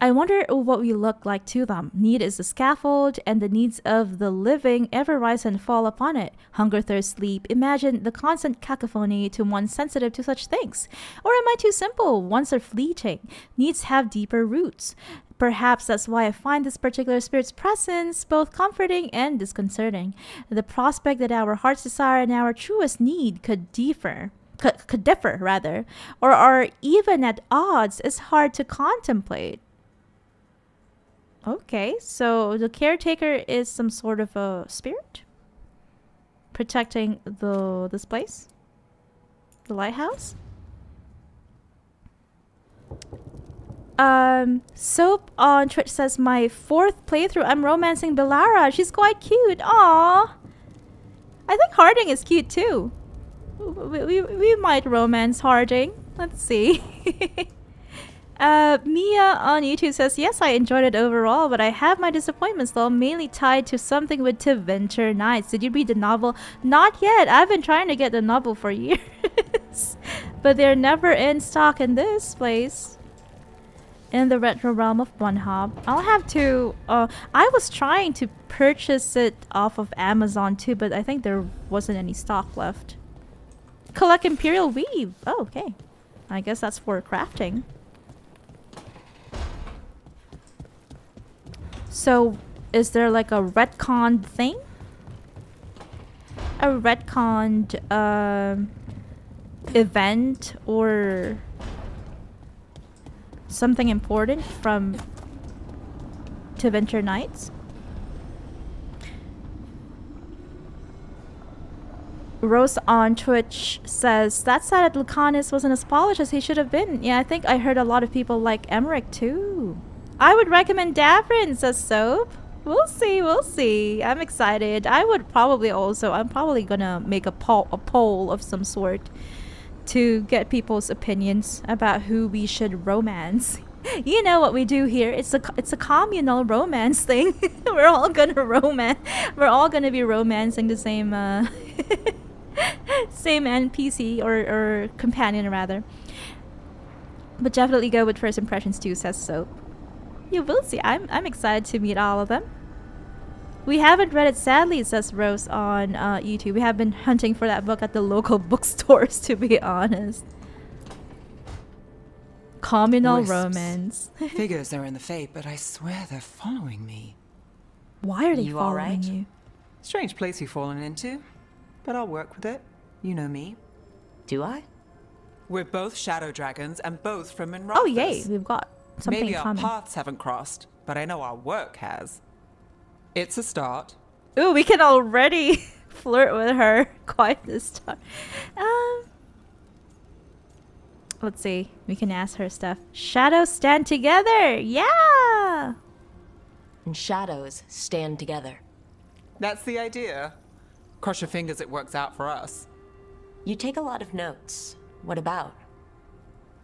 A: I wonder what we look like to them. Need is the scaffold, and the needs of the living ever rise and fall upon it. Hunger, thirst, sleep. Imagine the constant cacophony to one sensitive to such things. Or am I too simple? Wants are fleeting. Needs have deeper roots. Perhaps that's why I find this particular spirit's presence both comforting and disconcerting. The prospect that our heart's desire and our truest need could differ, or are even at odds, is hard to contemplate. Okay, so the caretaker is some sort of a spirit protecting this place, the lighthouse. Soap on Twitch says, my fourth playthrough, I'm romancing Belara. She's quite cute. Aww. I think Harding is cute too. We might romance Harding. Let's see. Mia on YouTube says, yes, I enjoyed it overall, but I have my disappointments though, mainly tied to something with Tevinter Nights. Did you read the novel? Not yet. I've been trying to get the novel for years. But they're never in stock in this place. In the retro realm of bunnhop. I'll have to... I was trying to purchase it off of Amazon too, but I think there wasn't any stock left. Collect Imperial Weave. Oh, okay. I guess that's for crafting. So, is there like a retconned thing? A retconned event or something important from Tevinter Nights? Rose on Twitch says, that's sad that Lucanus wasn't as polished as he should have been. Yeah, I think I heard a lot of people like Emmerich too. I would recommend Davrin, says Soap. We'll see, we'll see. I'm excited. I would probably also, I'm probably gonna make a poll of some sort to get people's opinions about who we should romance. You know what we do here. It's a communal romance thing. We're all gonna be romancing the same same NPC or companion rather. But definitely go with first impressions too, says Soap. You will see. I'm excited to meet all of them. We haven't read it, sadly, says Rose on YouTube. We have been hunting for that book at the local bookstores, to be honest. Communal
D: Wisps.
A: romance.
D: Figures are in the fate, but I swear they're following me.
A: Why are they
K: You all
A: following
K: right?
A: you?
D: Strange place you've fallen into, but I'll work with it. You know me.
K: Do I?
D: We're both shadow dragons and both from Minrathous.
A: Oh yay, we've got something
D: Maybe
A: in
D: our
A: common.
D: paths haven't crossed, but I know our work has. It's a start.
A: Ooh, we can already flirt with her. Quite the start. Let's see. We can ask her stuff. Shadows stand together. Yeah.
C: And shadows stand together.
D: That's the idea. Cross your fingers it works out for us.
C: You take a lot of notes. What about?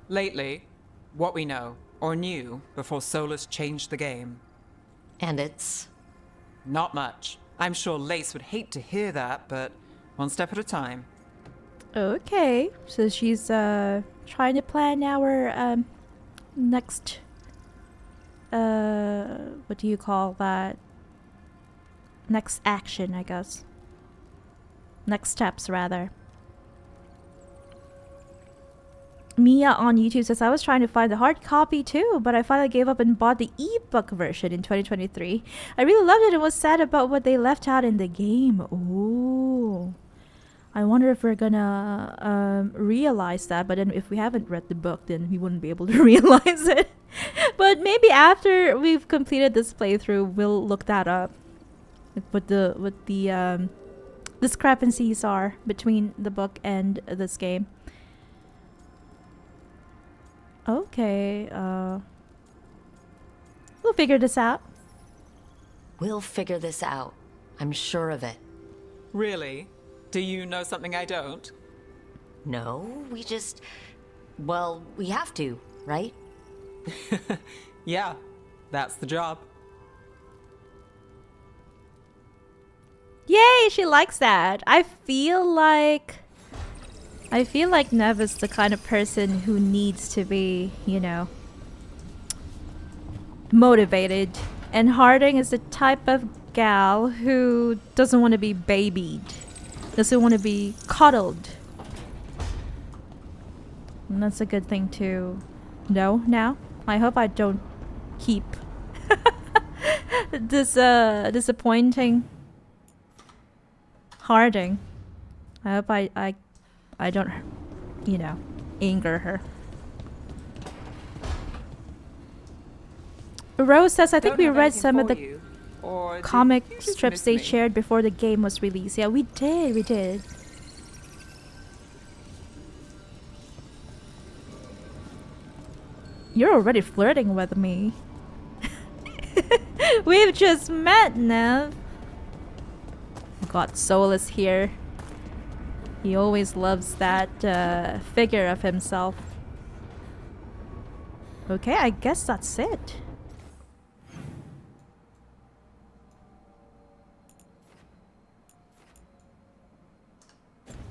D: Lately, what we know, or knew, before Solus changed the game.
C: And it's...
D: Not much. I'm sure Lace would hate to hear that, but one step at a time.
A: Okay. So she's trying to plan our next what do you call that? Next action, I guess. Next steps, rather. Mia on YouTube says, I was trying to find the hard copy too, but I finally gave up and bought the ebook version in 2023. I really loved it and was sad about what they left out in the game. Ooh. I wonder if we're gonna realize that, but then if we haven't read the book, then we wouldn't be able to realize it. But maybe after we've completed this playthrough, we'll look that up. What the discrepancies are between the book and this game. Okay, we'll figure this out.
C: We'll figure this out. I'm sure of it.
D: Really? Do you know something I don't?
C: No, we just... Well, we have to, right?
D: Yeah, that's the job.
A: Yay, she likes that. I feel like Nev is the kind of person who needs to be, you know, motivated. And Harding is the type of gal who doesn't want to be babied. Doesn't want to be coddled. And that's a good thing to know now. I hope I don't keep disappointing Harding. I hope I don't, you know, anger her. Rose says, I think we read some of the comic strips they shared before the game was released. Yeah, we did. You're already flirting with me. We've just met, Nev. Got Solus here. He always loves that figure of himself. Okay, I guess that's it.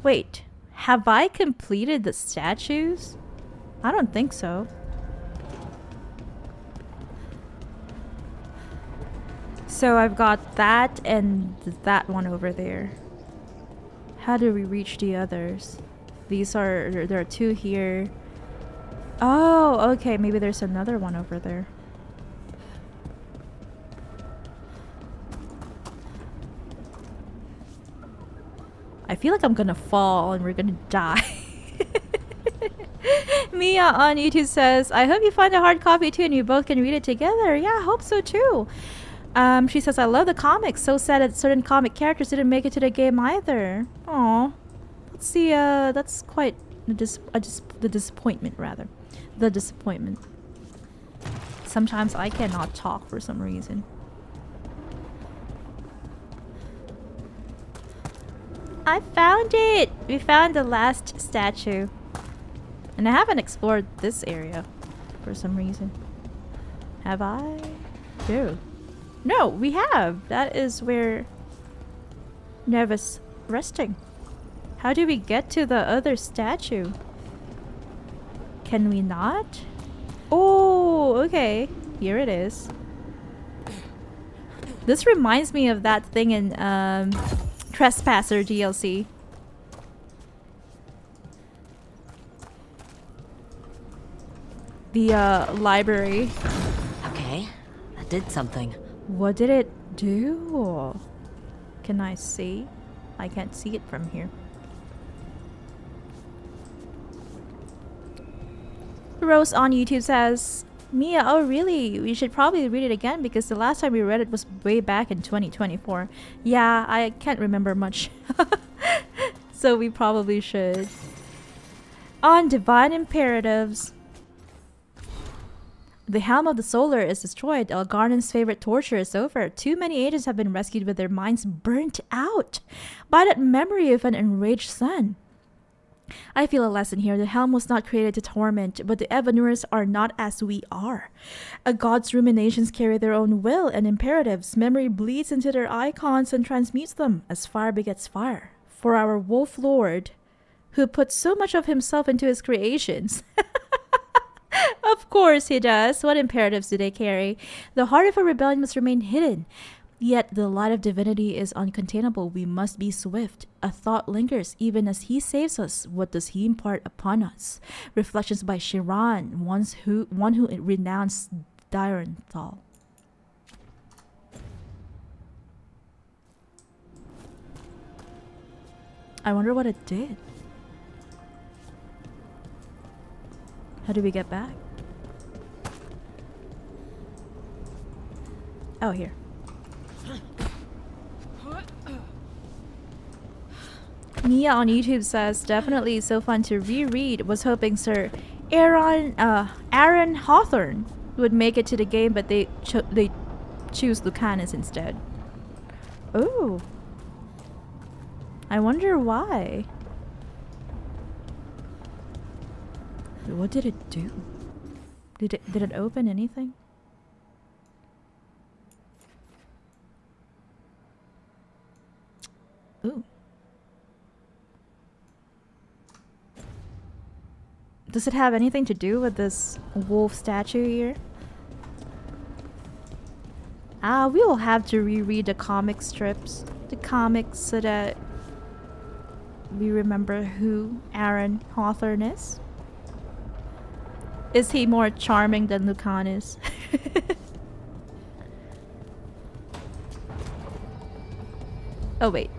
A: Wait, have I completed the statues? I don't think so. So I've got that and that one over there. How do we reach the others? There are two here. Oh, okay, maybe there's another one over there. I feel like I'm gonna fall and we're gonna die. Mia on YouTube says, I hope you find a hard copy too and you both can read it together. Yeah, I hope so too. She says, I love the comics. So sad that certain comic characters didn't make it to the game either. Aw. Let's see, that's quite the disappointment, rather. The disappointment. Sometimes I cannot talk for some reason. I found it! We found the last statue. And I haven't explored this area for some reason. Have I? No. No, we have. That is where Neva's resting. How do we get to the other statue? Can we not? Oh, okay. Here it is. This reminds me of that thing in Trespasser DLC. The library.
C: Okay, that did something.
A: What did it do? Can I see? I can't see it from here. Rose on YouTube says, Mia, oh really? We should probably read it again because the last time we read it was way back in 2024. Yeah, I can't remember much. So we probably should. On Divine Imperatives. The helm of the solar is destroyed. Elgarden's favorite torture is over. Too many agents have been rescued with their minds burnt out by that memory of an enraged sun. I feel a lesson here. The helm was not created to torment, but the Evanurs are not as we are. A god's ruminations carry their own will and imperatives. Memory bleeds into their icons and transmutes them, as fire begets fire. For our wolf lord, who put so much of himself into his creations. Of course he does. What imperatives do they carry? The heart of a rebellion must remain hidden. Yet the light of divinity is uncontainable. We must be swift. A thought lingers even as he saves us. What does he impart upon us? Reflections by Shiran, one who renounced Direnthal. I wonder what it did. How do we get back? Oh, here. Mia on YouTube says, definitely so fun to reread. Was hoping Sir Aaron Hawthorne would make it to the game, but they choose Lucanus instead. Oh. I wonder why. What did it do? Did it open anything? Ooh. Does it have anything to do with this wolf statue here? We will have to reread the comic strips, the comics, so that we remember who Aaron Hawthorne is. Is he more charming than Lucanus? Oh wait,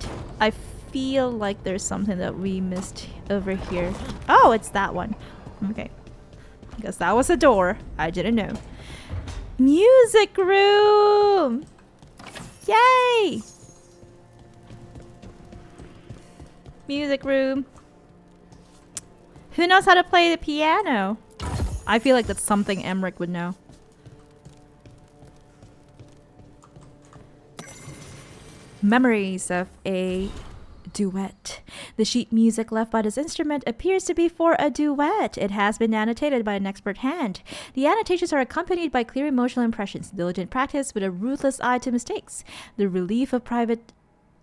A: I feel like there's something that we missed over here. Oh, it's that one. Okay. I guess that was a door. I didn't know. Music room! Yay! Music room. Who knows how to play the piano? I feel like that's something Emmerich would know. Memories of a duet. The sheet music left by this instrument appears to be for a duet. It has been annotated by an expert hand. The annotations are accompanied by clear emotional impressions, diligent practice with a ruthless eye to mistakes, the relief of private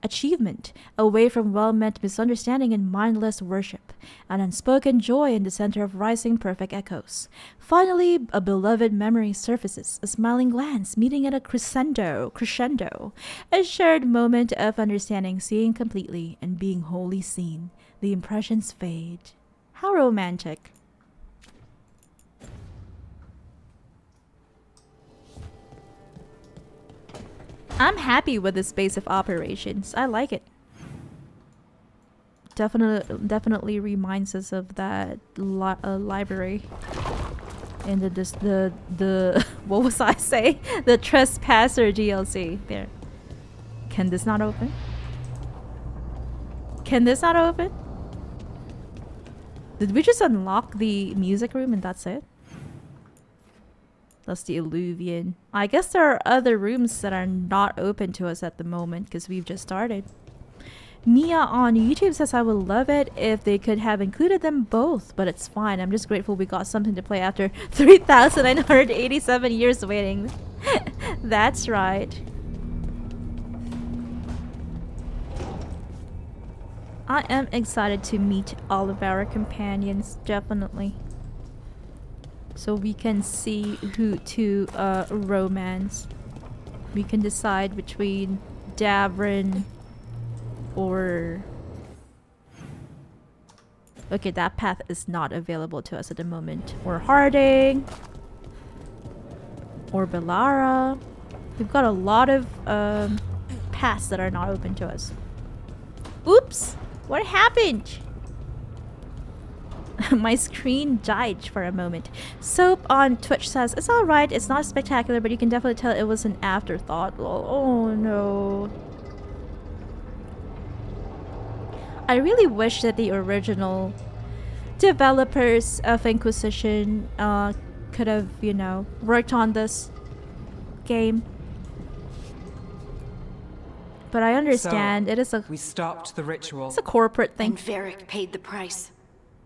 A: achievement, away from well-meant misunderstanding and mindless worship, an unspoken joy in the center of rising perfect echoes. Finally, a beloved memory surfaces, a smiling glance meeting at a crescendo, a shared moment of understanding, seeing completely and being wholly seen. The impressions fade. How romantic. I'm happy with this base of operations. I like it. Definitely reminds us of that library. And the what was I say? The Trespasser DLC. There. Can this not open? Can this not open? Did we just unlock the music room and that's it? That's the Illuvian. I guess there are other rooms that are not open to us at the moment because we've just started. Mia on YouTube says I would love it if they could have included them both, but it's fine. I'm just grateful we got something to play after 3,987 years waiting. That's right. I am excited to meet all of our companions, definitely. So we can see who to romance. We can decide between Davrin or... Okay, that path is not available to us at the moment. Or Harding. Or Belara. We've got a lot of paths that are not open to us. Oops! What happened? My screen died for a moment. Soap on Twitch says, it's alright, it's not spectacular, but you can definitely tell it was an afterthought. Oh no. I really wish that the original developers of Inquisition could have, you know, worked on this game. But I understand
D: So,
A: it is a...
D: We stopped the ritual.
A: It's a corporate thing.
F: And Varric paid the price.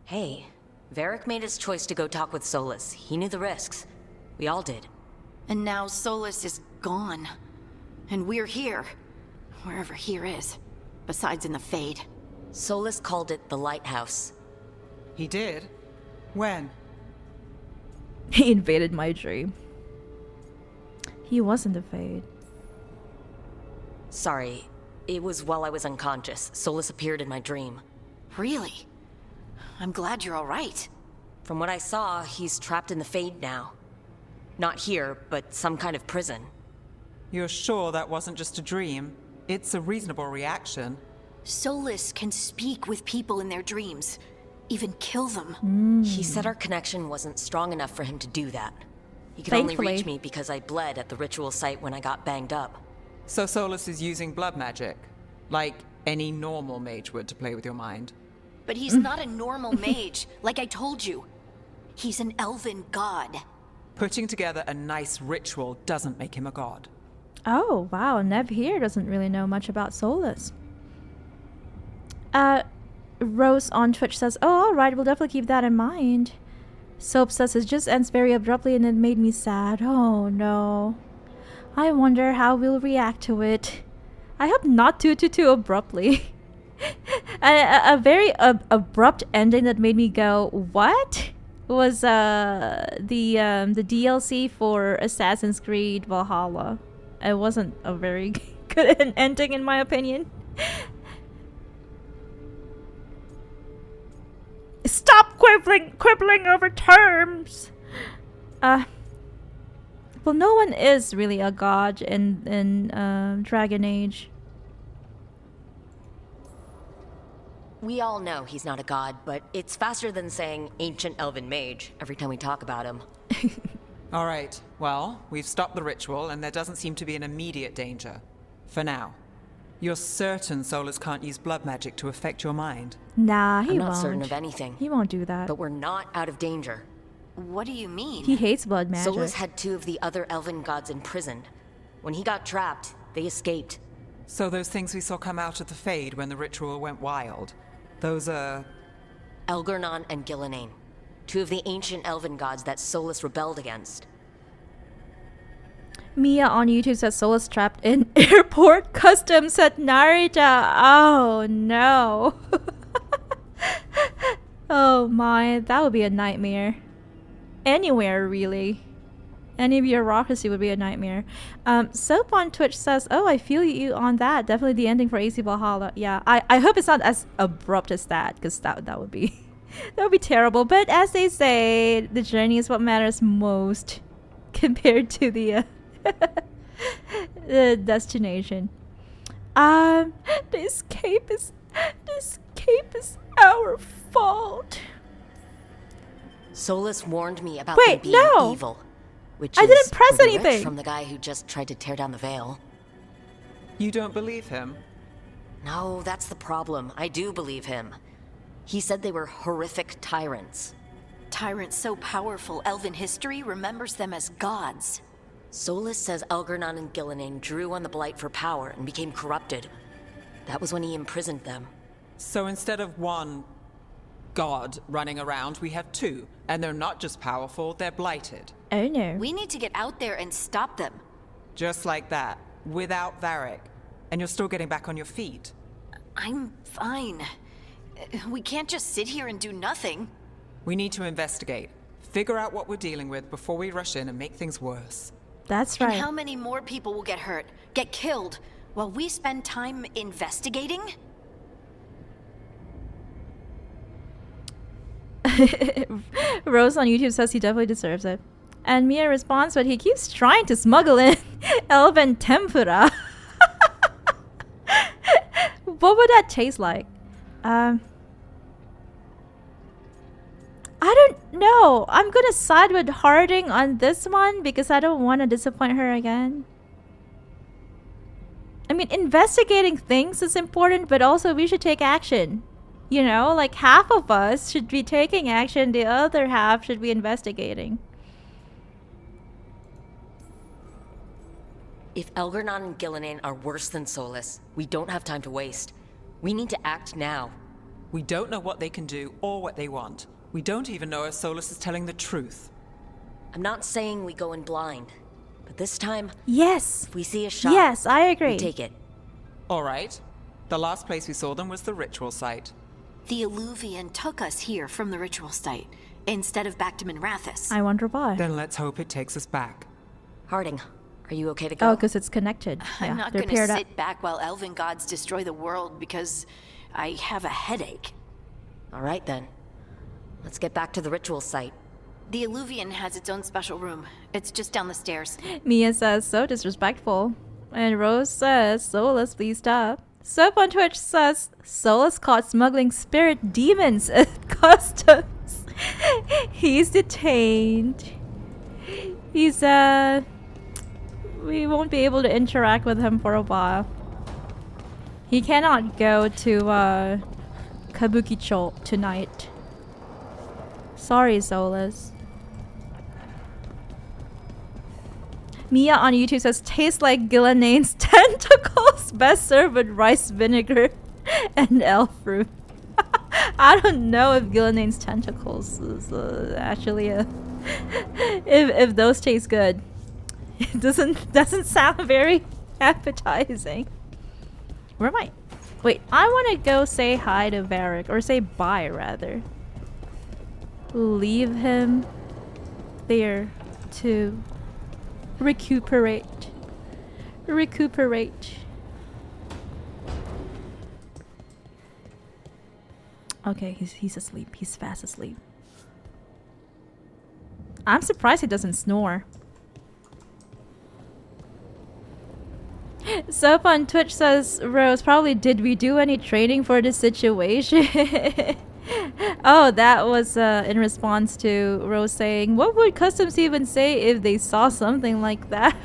C: Hey, Varric made his choice to go talk with Solus. He knew the risks. We all did.
F: And now Solus is gone. And we're here. Wherever here is. Besides in the Fade.
C: Solus called it the Lighthouse.
D: He did? When?
A: He invaded my dream. He wasn't the Fade.
C: Sorry, it was while I was unconscious. Solus appeared in my dream.
F: Really? I'm glad you're alright.
C: From what I saw, he's trapped in the Fade now. Not here, but some kind of prison.
D: You're sure that wasn't just a dream? It's a reasonable reaction.
F: Solus can speak with people in their dreams. Even kill them.
C: He said our connection wasn't strong enough for him to do that. He could only
A: Thankfully.
C: reach me because I bled at the ritual site when I got banged up.
D: So Solus is using blood magic? Like any normal mage would to play with your mind?
F: But he's not a normal mage, like I told you. He's an elven god.
D: Putting together a nice ritual doesn't make him a god.
A: Oh, wow. Nev here doesn't really know much about Solus. Rose on Twitch says, oh, alright, we'll definitely keep that in mind. Soap says, it just ends very abruptly and it made me sad. Oh, no. I wonder how we'll react to it. I hope not too abruptly. A very abrupt ending that made me go, what? Was the DLC for Assassin's Creed Valhalla. It wasn't a very good ending in my opinion. Stop quibbling over terms. Well, no one is really a god in Dragon Age.
C: We all know he's not a god, but it's faster than saying ancient elven mage every time we talk about him.
D: Alright, well, we've stopped the ritual and there doesn't seem to be an immediate danger. For now. You're certain Solus can't use blood magic to affect your mind?
A: Nah, he won't.
C: I'm not certain of anything.
A: He won't do that.
C: But we're not out of danger.
F: What do you mean?
A: He hates blood magic.
C: Solus had 2 of the other elven gods imprisoned. When he got trapped, they escaped.
D: So those things we saw come out of the Fade when the ritual went wild, those are...
C: Elgurnon and Gillenane. 2 of the ancient elven gods that Solus rebelled against.
A: Mia on YouTube says Solus trapped in airport customs at Narita. Oh no. Oh my, that would be a nightmare. Anywhere really. Any bureaucracy would be a nightmare. Soap on Twitch says, oh, I feel you on that. Definitely the ending for AC Valhalla. Yeah, I hope it's not as abrupt as that, because that would be that would be terrible. But as they say, the journey is what matters most compared to the the destination. The escape is our fault.
C: Solus warned me about
A: Wait,
C: them being
A: no.
C: evil. Which
A: I
C: is
A: didn't press
C: pretty rich
A: anything.
C: from the guy who just tried to tear down the veil.
D: You don't believe him?
C: No, that's the problem. I do believe him. He said they were horrific tyrants.
F: Tyrants so powerful, elven history remembers them as gods.
C: Solus says Elgurnon and Gillenane drew on the Blight for power and became corrupted. That was when he imprisoned them.
D: So instead of one god running around, we have two. And they're not just powerful, they're blighted.
A: Oh no.
F: We need to get out there and stop them.
D: Just like that, without Varric. And you're still getting back on your feet.
F: I'm fine. We can't just sit here and do nothing.
D: We need to investigate. Figure out what we're dealing with before we rush in and make things worse.
A: That's
F: And
A: right.
F: how many more people will get hurt, get killed, while we spend time investigating?
A: Rose on YouTube says he definitely deserves it. And Mia responds, but he keeps trying to smuggle in elven tempura. What would that taste like? I don't know. I'm gonna side with Harding on this one because I don't want to disappoint her again. I mean, investigating things is important, but also we should take action. You know, like half of us should be taking action, the other half should be investigating.
C: If Elgernon and Gillinan are worse than Solus, we don't have time to waste. We need to act now.
D: We don't know what they can do or what they want. We don't even know if Solus is telling the truth.
C: I'm not saying we go in blind, but this time,
A: Yes.
C: if we see a shot,
A: Yes, I agree.
C: we take it.
D: All right. The last place we saw them was the ritual site.
F: The Illuvian took us here from the ritual site, instead of back to Minrathous.
A: I wonder why.
D: Then let's hope it takes us back.
C: Harding, are you okay to go?
A: Oh, because it's connected. Yeah,
F: I'm not
A: they're
F: gonna
A: paired up.
F: sit back while elven gods destroy the world because I have a headache.
C: All right then. Let's get back to the ritual site.
F: The Illuvian has its own special room. It's just down the stairs.
A: Mia says, so disrespectful. And Rose says, Solus, please stop. Sub on Twitch says, Solus caught smuggling spirit demons at customs. He's detained. He's, we won't be able to interact with him for a while. He cannot go to, Kabukicho tonight. Sorry, Solus. Mia on YouTube says, tastes like Gillinane's tentacles. Best served with rice vinegar and elf fruit. I don't know if Gillinane's tentacles is actually a... if those taste good. It doesn't sound very appetizing. Where am I? Wait, I want to go say hi to Varric. Or say bye, rather. Leave him there to recuperate. Okay, he's asleep. He's fast asleep. I'm surprised he doesn't snore. Sup on Twitch says, Rose, probably did we do any training for this situation? Oh, that was in response to Rose saying, what would customs even say if they saw something like that?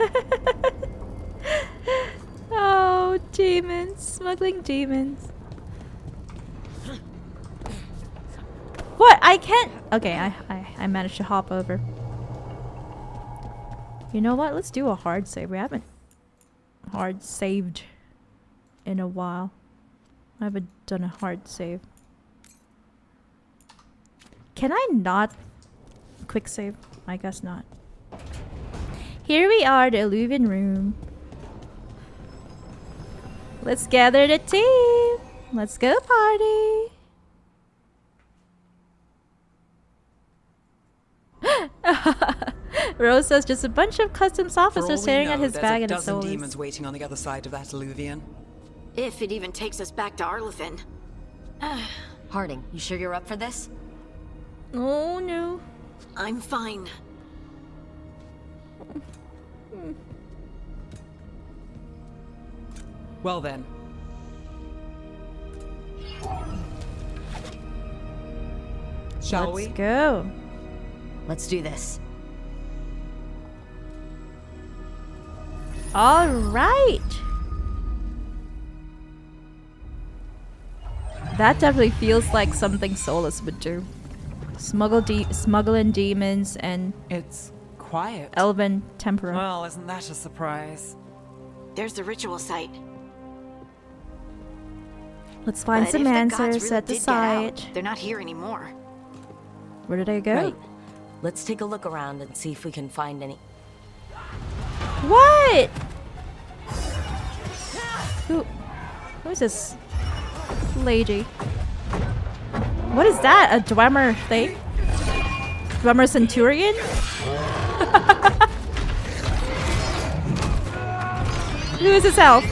A: Oh, demons. Smuggling demons. What? I can't... Okay, I managed to hop over. You know what? Let's do a hard save. We haven't hard saved in a while. I haven't done a hard save. Can I not quick save? I guess not. Here we are, the Illuvian room. Let's gather the team. Let's go party. Rose says just a bunch of customs officers staring at his bag and his
D: There's a dozen
A: souls.
D: demons waiting on the other side of that Illuvian.
F: If it even takes us back to Arlefin.
C: Harding, you sure you're up for this?
A: Oh no.
F: I'm fine.
D: Well then. Shall we?
A: Let's go.
C: Let's do this.
A: All right. That definitely feels like something Solus would do. Smuggling demons and
D: It's quiet.
A: elven tempera.
D: Well, isn't that a surprise?
F: There's the ritual site.
A: Let's find
F: But
A: some
F: if the gods
A: answers
F: really
A: at the
F: did get out,
A: site.
F: they're not here anymore.
A: Where did I go?
C: Right. Let's take a look around and see if we can find any.
A: What? Who's this lady? What is that? A Dwemer thing? Dwemer Centurion? Who is this elf?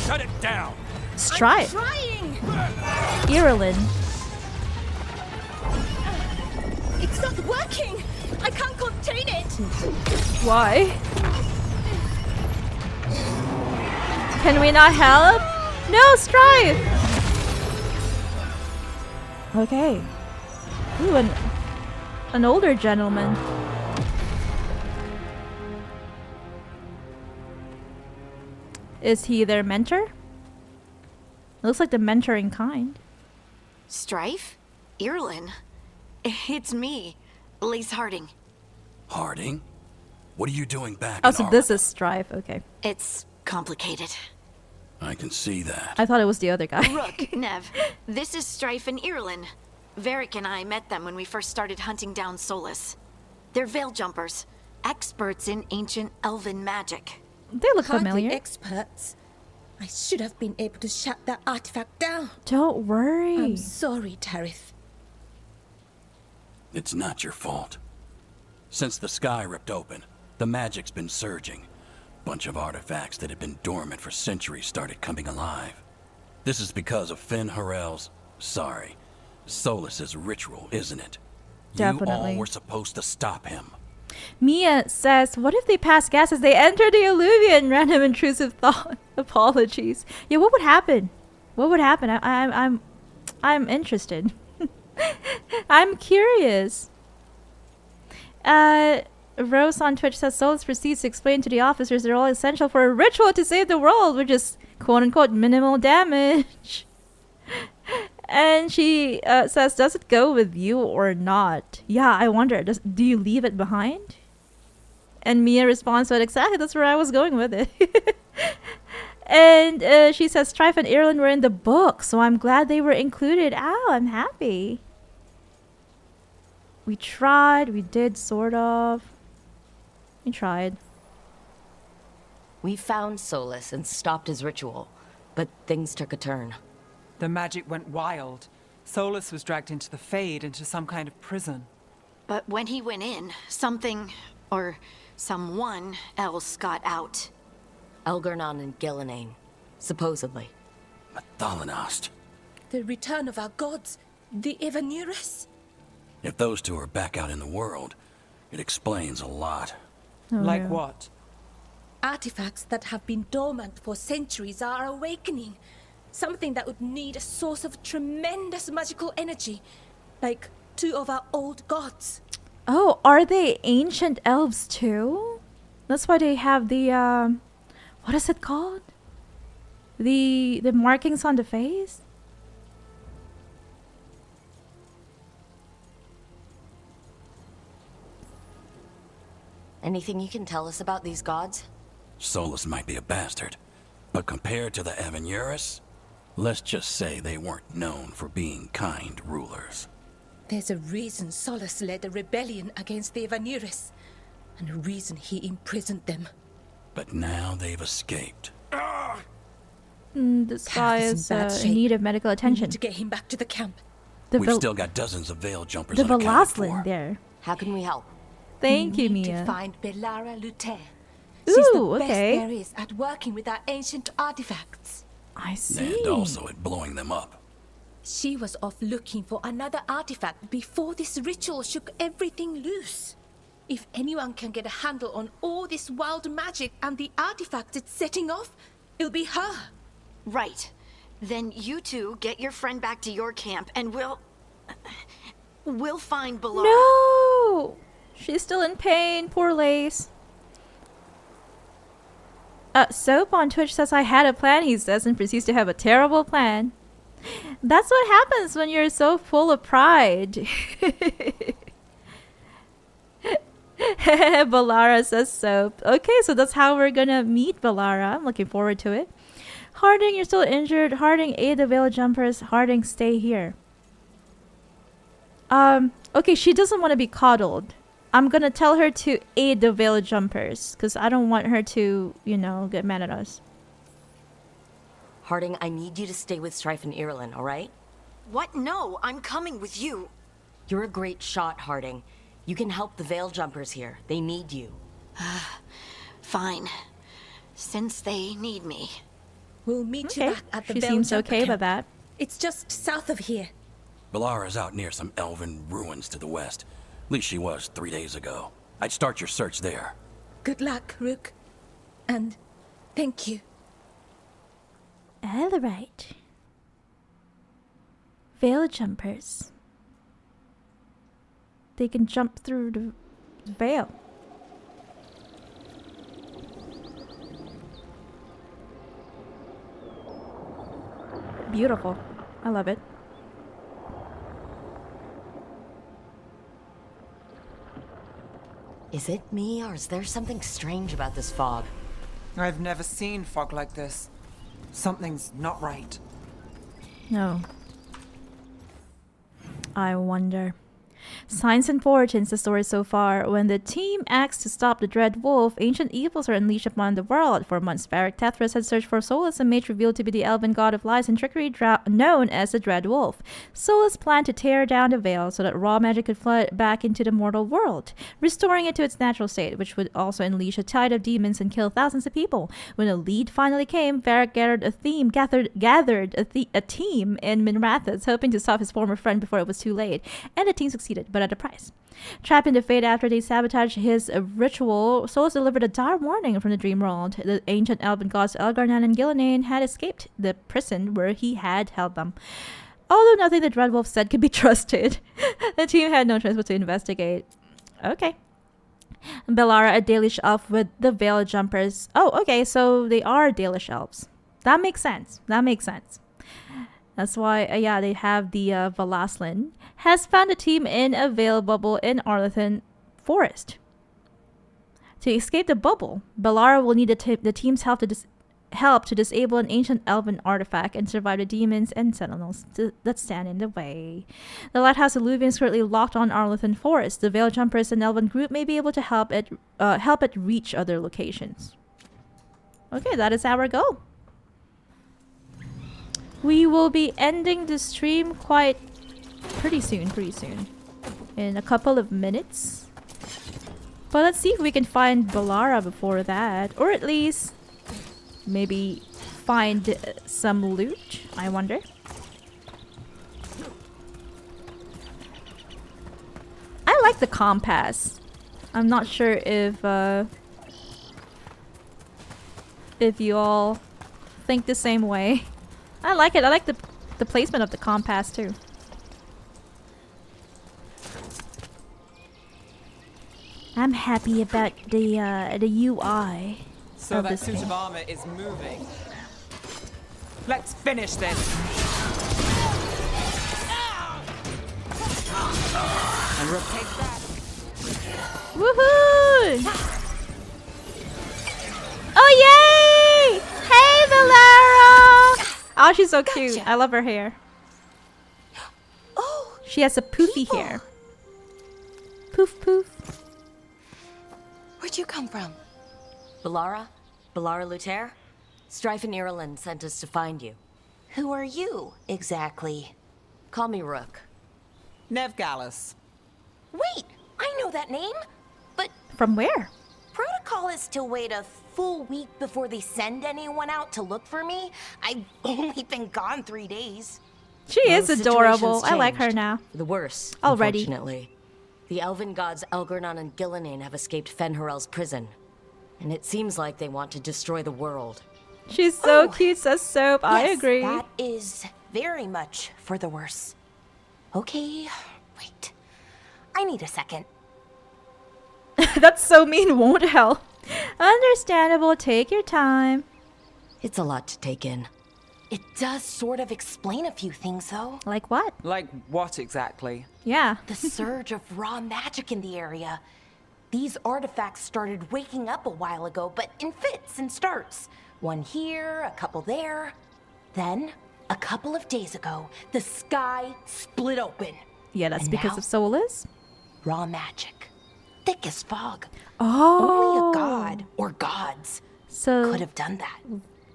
E: Shut it down!
A: Stripe.
L: Trying!
A: Ireland.
L: It's not working! I can't contain it!
A: Why? Can we not help? No, Strife! Okay. Ooh, an older gentleman. Is he their mentor? Looks like the mentoring kind.
F: Strife? Irlin? It's me, Lace Harding.
B: Harding? What are you doing back
A: Oh,
B: in
A: so
B: our...
A: this is Strife. Okay.
F: It's complicated.
B: I can see that.
A: I thought it was the other guy.
F: Rook, Nev, this is Strife and Irlin. Varric and I met them when we first started hunting down Solus. They're veil jumpers, experts in ancient elven magic.
A: They look
L: Hardly
A: familiar.
L: experts. I should have been able to shut that artifact down.
A: Don't worry.
L: I'm sorry, Tarith.
M: It's not your fault. Since the sky ripped open, the magic's been surging. Bunch of artifacts that had been dormant for centuries started coming alive. This is because of Finn Harel's, Solus's ritual, isn't it?
A: Definitely.
M: You all were supposed to stop him.
A: Mia says, what if they pass gas as they enter the Illuvian? Random intrusive thought. Apologies. Yeah, what would happen? What would happen? I'm interested. I'm curious. Rose on Twitch says Solus proceeds to explain to the officers they're all essential for a ritual to save the world, which is quote unquote minimal damage. And she says, does it go with you or not? Yeah, I wonder. Do you leave it behind? And Mia responds with, exactly, that's where I was going with it. And she says, Strife and Ireland were in the book, so I'm glad they were included. Ow, I'm happy. We tried. We did, sort of. We tried.
C: We found Solus and stopped his ritual, but things took a turn.
D: The magic went wild. Solus was dragged into the Fade, into some kind of prison.
F: But when he went in, something, or someone else got out.
C: Elgarnon and Gillenane, supposedly.
M: Thalanost.
L: The return of our gods, the Evanurus.
M: If those two are back out in the world, it explains a lot.
D: Like what?
L: Artifacts that have been dormant for centuries are awakening. Something that would need a source of tremendous magical energy, like two of our old gods.
A: Oh, are they ancient elves too? That's why they have the what is it called? The markings on the face?
C: Anything you can tell us about these gods?
M: Solus might be a bastard, but compared to the Evanurus, let's just say they weren't known for being kind rulers.
L: There's a reason Solus led a rebellion against the Evanurus, and a reason he imprisoned them.
M: But now they've escaped.
A: This guy is in need of medical attention.
L: We need to get him back to the camp.
M: We've still got dozens of veil jumpers
A: the
M: unaccounted for.
A: Velaslan there.
C: How can we help?
A: Thank you,
L: We need
A: Mia.
L: to find Belara Luther. She's the
A: Ooh,
L: best
A: okay.
L: there is at working with our ancient artifacts.
A: I see.
M: And also at blowing them up.
L: She was off looking for another artifact before this ritual shook everything loose. If anyone can get a handle on all this wild magic and the artifacts it's setting off, it'll be her.
F: Right. Then you two get your friend back to your camp and we'll find Belara.
A: No! She's still in pain. Poor Lace. Soap on Twitch says, I had a plan, he says, and proceeds to have a terrible plan. That's what happens when you're so full of pride. Belara says Soap. Okay, so that's how we're gonna meet Belara. I'm looking forward to it. Harding, you're still injured. Harding, aid the Veil Jumpers. Harding, stay here. Okay, she doesn't want to be coddled. I'm gonna tell her to aid the Veil Jumpers, because I don't want her to, you know, get mad at us.
C: Harding, I need you to stay with Strife and Ireland, alright?
F: What? No, I'm coming with you.
C: You're a great shot, Harding. You can help the Veil Jumpers here. They need you.
F: Fine. Since they need me.
L: We'll meet you back at the
A: She
L: Veil
A: seems
L: Jumper
A: okay
L: camp.
A: with that.
L: It's just south of here.
M: Balara's out near some elven ruins to the west. At least she was 3 days ago. I'd start your search there.
L: Good luck, Rook. And thank you.
A: Alright. Veil Jumpers. They can jump through the veil. Beautiful. I love it.
C: Is it me, or is there something strange about this fog?
D: I've never seen fog like this. Something's not right.
A: No. I wonder. Signs and fortunes, the story so far. When the team acts to stop the Dread Wolf, ancient evils are unleashed upon the world. For months, Varric Tethras had searched for Solus, a mage revealed to be the elven god of lies and trickery known as the Dread Wolf. Solus planned to tear down the veil so that raw magic could flood back into the mortal world, restoring it to its natural state, which would also unleash a tide of demons and kill thousands of people. When the lead finally came, Varric gathered a team in Minrathous, hoping to stop his former friend before it was too late, and the team succeeded, but at a price. Trapped in the fate after they sabotaged his ritual, Solus delivered a dire warning from the dream world. The ancient elven gods Elgarnan and Gillenane had escaped the prison where he had held them. Although nothing the Dreadwolf said could be trusted, the team had no choice but to investigate. Okay. Belara, a Dalish elf with the Veil Jumpers. Oh, okay, so they are Dalish elves. That makes sense. That makes sense. That's why, yeah, they have the Valaslin, has found a team in a veil bubble in Arlithan Forest. To escape the bubble, Belara will need the team's help to disable an ancient elven artifact and survive the demons and sentinels that stand in the way. The lighthouse illuvian is currently locked on Arlithan Forest. The Veil Jumpers and elven group may be able to help it reach other locations. Okay, that is our goal. We will be ending the stream pretty soon. In a couple of minutes. But let's see if we can find Belara before that. Or at least maybe find some loot, I wonder. I like the compass. I'm not sure if you all think the same way. I like it. I like the placement of the compass too. I'm happy about the UI.
D: So
A: of
D: that
A: this
D: suit
A: game.
D: of armor is moving. Let's finish this. And Rook, take that.
A: Woohoo! Oh yay! Hey Belara! Oh, she's so cute. I love her hair.
L: Oh,
A: she has a poofy hair. Poof poof.
J: Where'd you come from?
C: Belara Luther? Strife and Ireland sent us to find you.
J: Who are you, exactly?
C: Call me Rook.
D: Nev Gallus.
J: Wait, I know that name. But
A: from where?
J: Protocol is to wait a full week before they send anyone out to look for me. I've only been gone 3 days.
A: She is adorable. I like her
C: changed.
A: now.
C: For the worse,
A: Already.
C: unfortunately. The elven gods Elgarnan and Gillenane have escaped Fenharel's prison. And it seems like they want to destroy the world.
A: She's so cute, says Soap. I
J: Yes,
A: agree.
J: That is very much for the worse. Okay, wait. I need a second.
A: That's so mean, won't help. Understandable, take your time.
C: It's a lot to take in.
J: It does sort of explain a few things, though.
A: Like what?
D: Like what exactly?
A: Yeah.
J: The surge of raw magic in the area. These artifacts started waking up a while ago, but in fits and starts.
N: One here, a couple there. Then, a couple of days ago, the sky split open.
A: Yeah, that's
N: And
A: because
N: now,
A: of Solus.
N: raw magic. Thick as fog.
A: Oh.
N: Only a god or gods
A: So
N: could have done that.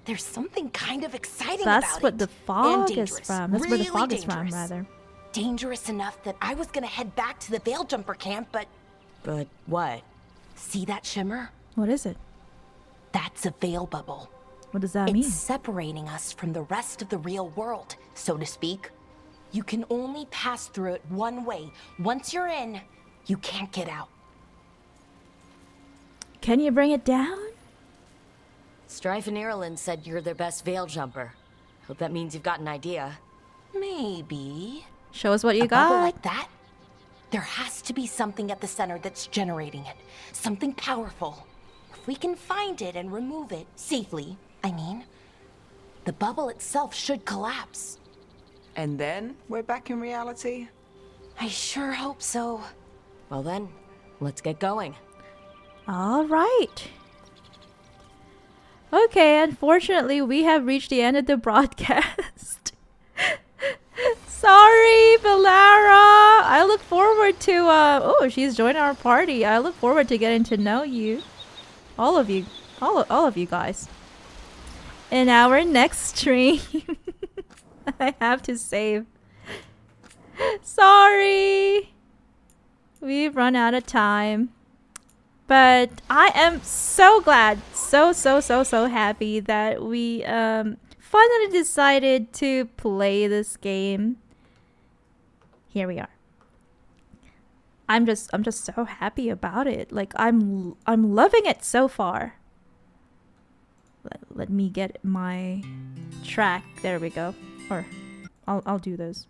N: There's something kind of exciting
A: that's
N: about
A: what
N: it.
A: the
N: And
A: fog is
N: dangerous.
A: from. That's where the
N: Really
A: fog is from,
N: dangerous.
A: rather.
N: Dangerous enough that I was gonna head back to the Veil Jumper camp, but...
C: But what?
N: See that shimmer?
A: What is it?
N: That's a veil bubble.
A: What does that
N: It's
A: mean?
N: separating us from the rest of the real world, so to speak. You can only pass through it one way. Once you're in, you can't get out.
A: Can you bring it down?
C: Strife and Ireland said you're their best veil jumper. Hope that means you've got an idea.
N: Maybe.
A: Show us what you
N: A bubble
A: got.
N: like that? There has to be something at the center that's generating it. Something powerful. If we can find it and remove it safely, I mean, the bubble itself should collapse.
H: And then we're back in reality?
N: I sure hope so.
C: Well then, let's get going.
A: All right. Okay, unfortunately, we have reached the end of the broadcast. Sorry, Valara. I look forward to, oh, she's joined our party. I look forward to getting to know you. All of you. All of you guys. In our next stream. I have to save. Sorry. We've run out of time. But I am so glad, so happy that we finally decided to play this game. Here we are. I'm just so happy about it. Like I'm loving it so far. Let me get my track. There we go. Or I'll do this.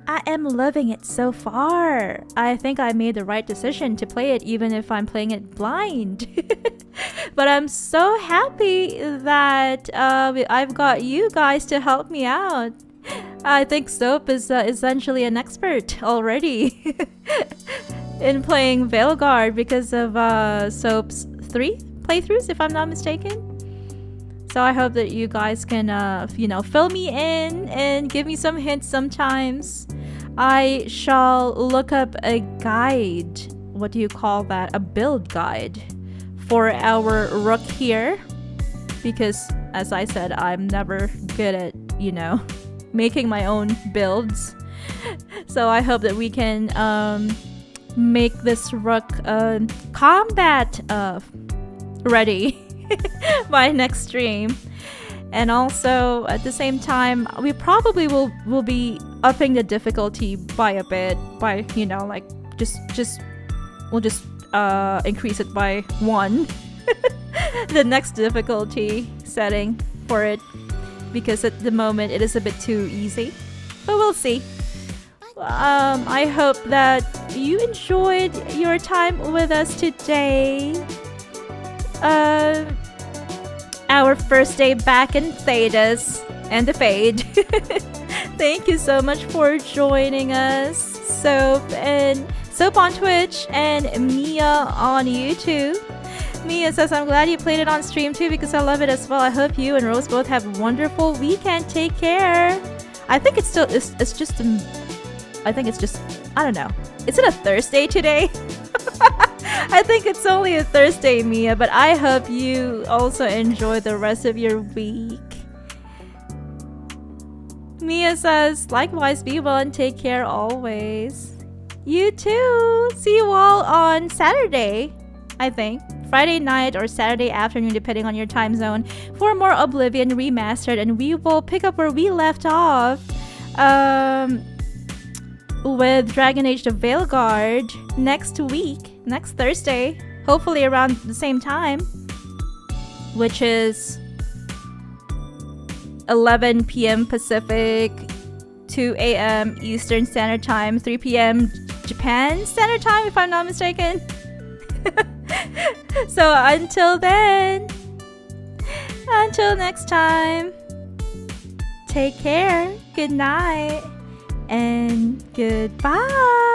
A: I am loving it so far. I think I made the right decision to play it even if I'm playing it blind. But I'm so happy that I've got you guys to help me out. I think Soap is essentially an expert already in playing Veilguard because of Soap's 3 playthroughs, if I'm not mistaken. So I hope that you guys can, fill me in and give me some hints sometimes. I shall look up a guide. What do you call that? A build guide for our Rook here. Because, as I said, I'm never good at, making my own builds. So I hope that we can make this Rook combat ready by next stream. And also at the same time we probably will be upping the difficulty by a bit, by we'll just increase it by 1 the next difficulty setting for it, because at the moment it is a bit too easy, but we'll see. I hope that you enjoyed your time with us today. Our first day back in Thedas and the Fade. Thank you so much for joining us, Soap on Twitch and Mia on YouTube. Mia says, I'm glad you played it on stream too because I love it as well. I hope you and Rose both have a wonderful weekend. Take care. I think it's just I don't know. Is it a Thursday today? I think it's only a Thursday, Mia, but I hope you also enjoy the rest of your week. Mia says, likewise, be well and take care always. You too. See you all on Saturday, I think. Friday night or Saturday afternoon, depending on your time zone, for more Oblivion Remastered, and we will pick up where we left off with Dragon Age the Veilguard next week, next Thursday, hopefully around the same time, which is 11 p.m. Pacific, 2 a.m. Eastern Standard Time, 3 p.m. Japan Standard Time, if I'm not mistaken. So until then, until next time, take care, good night, and goodbye.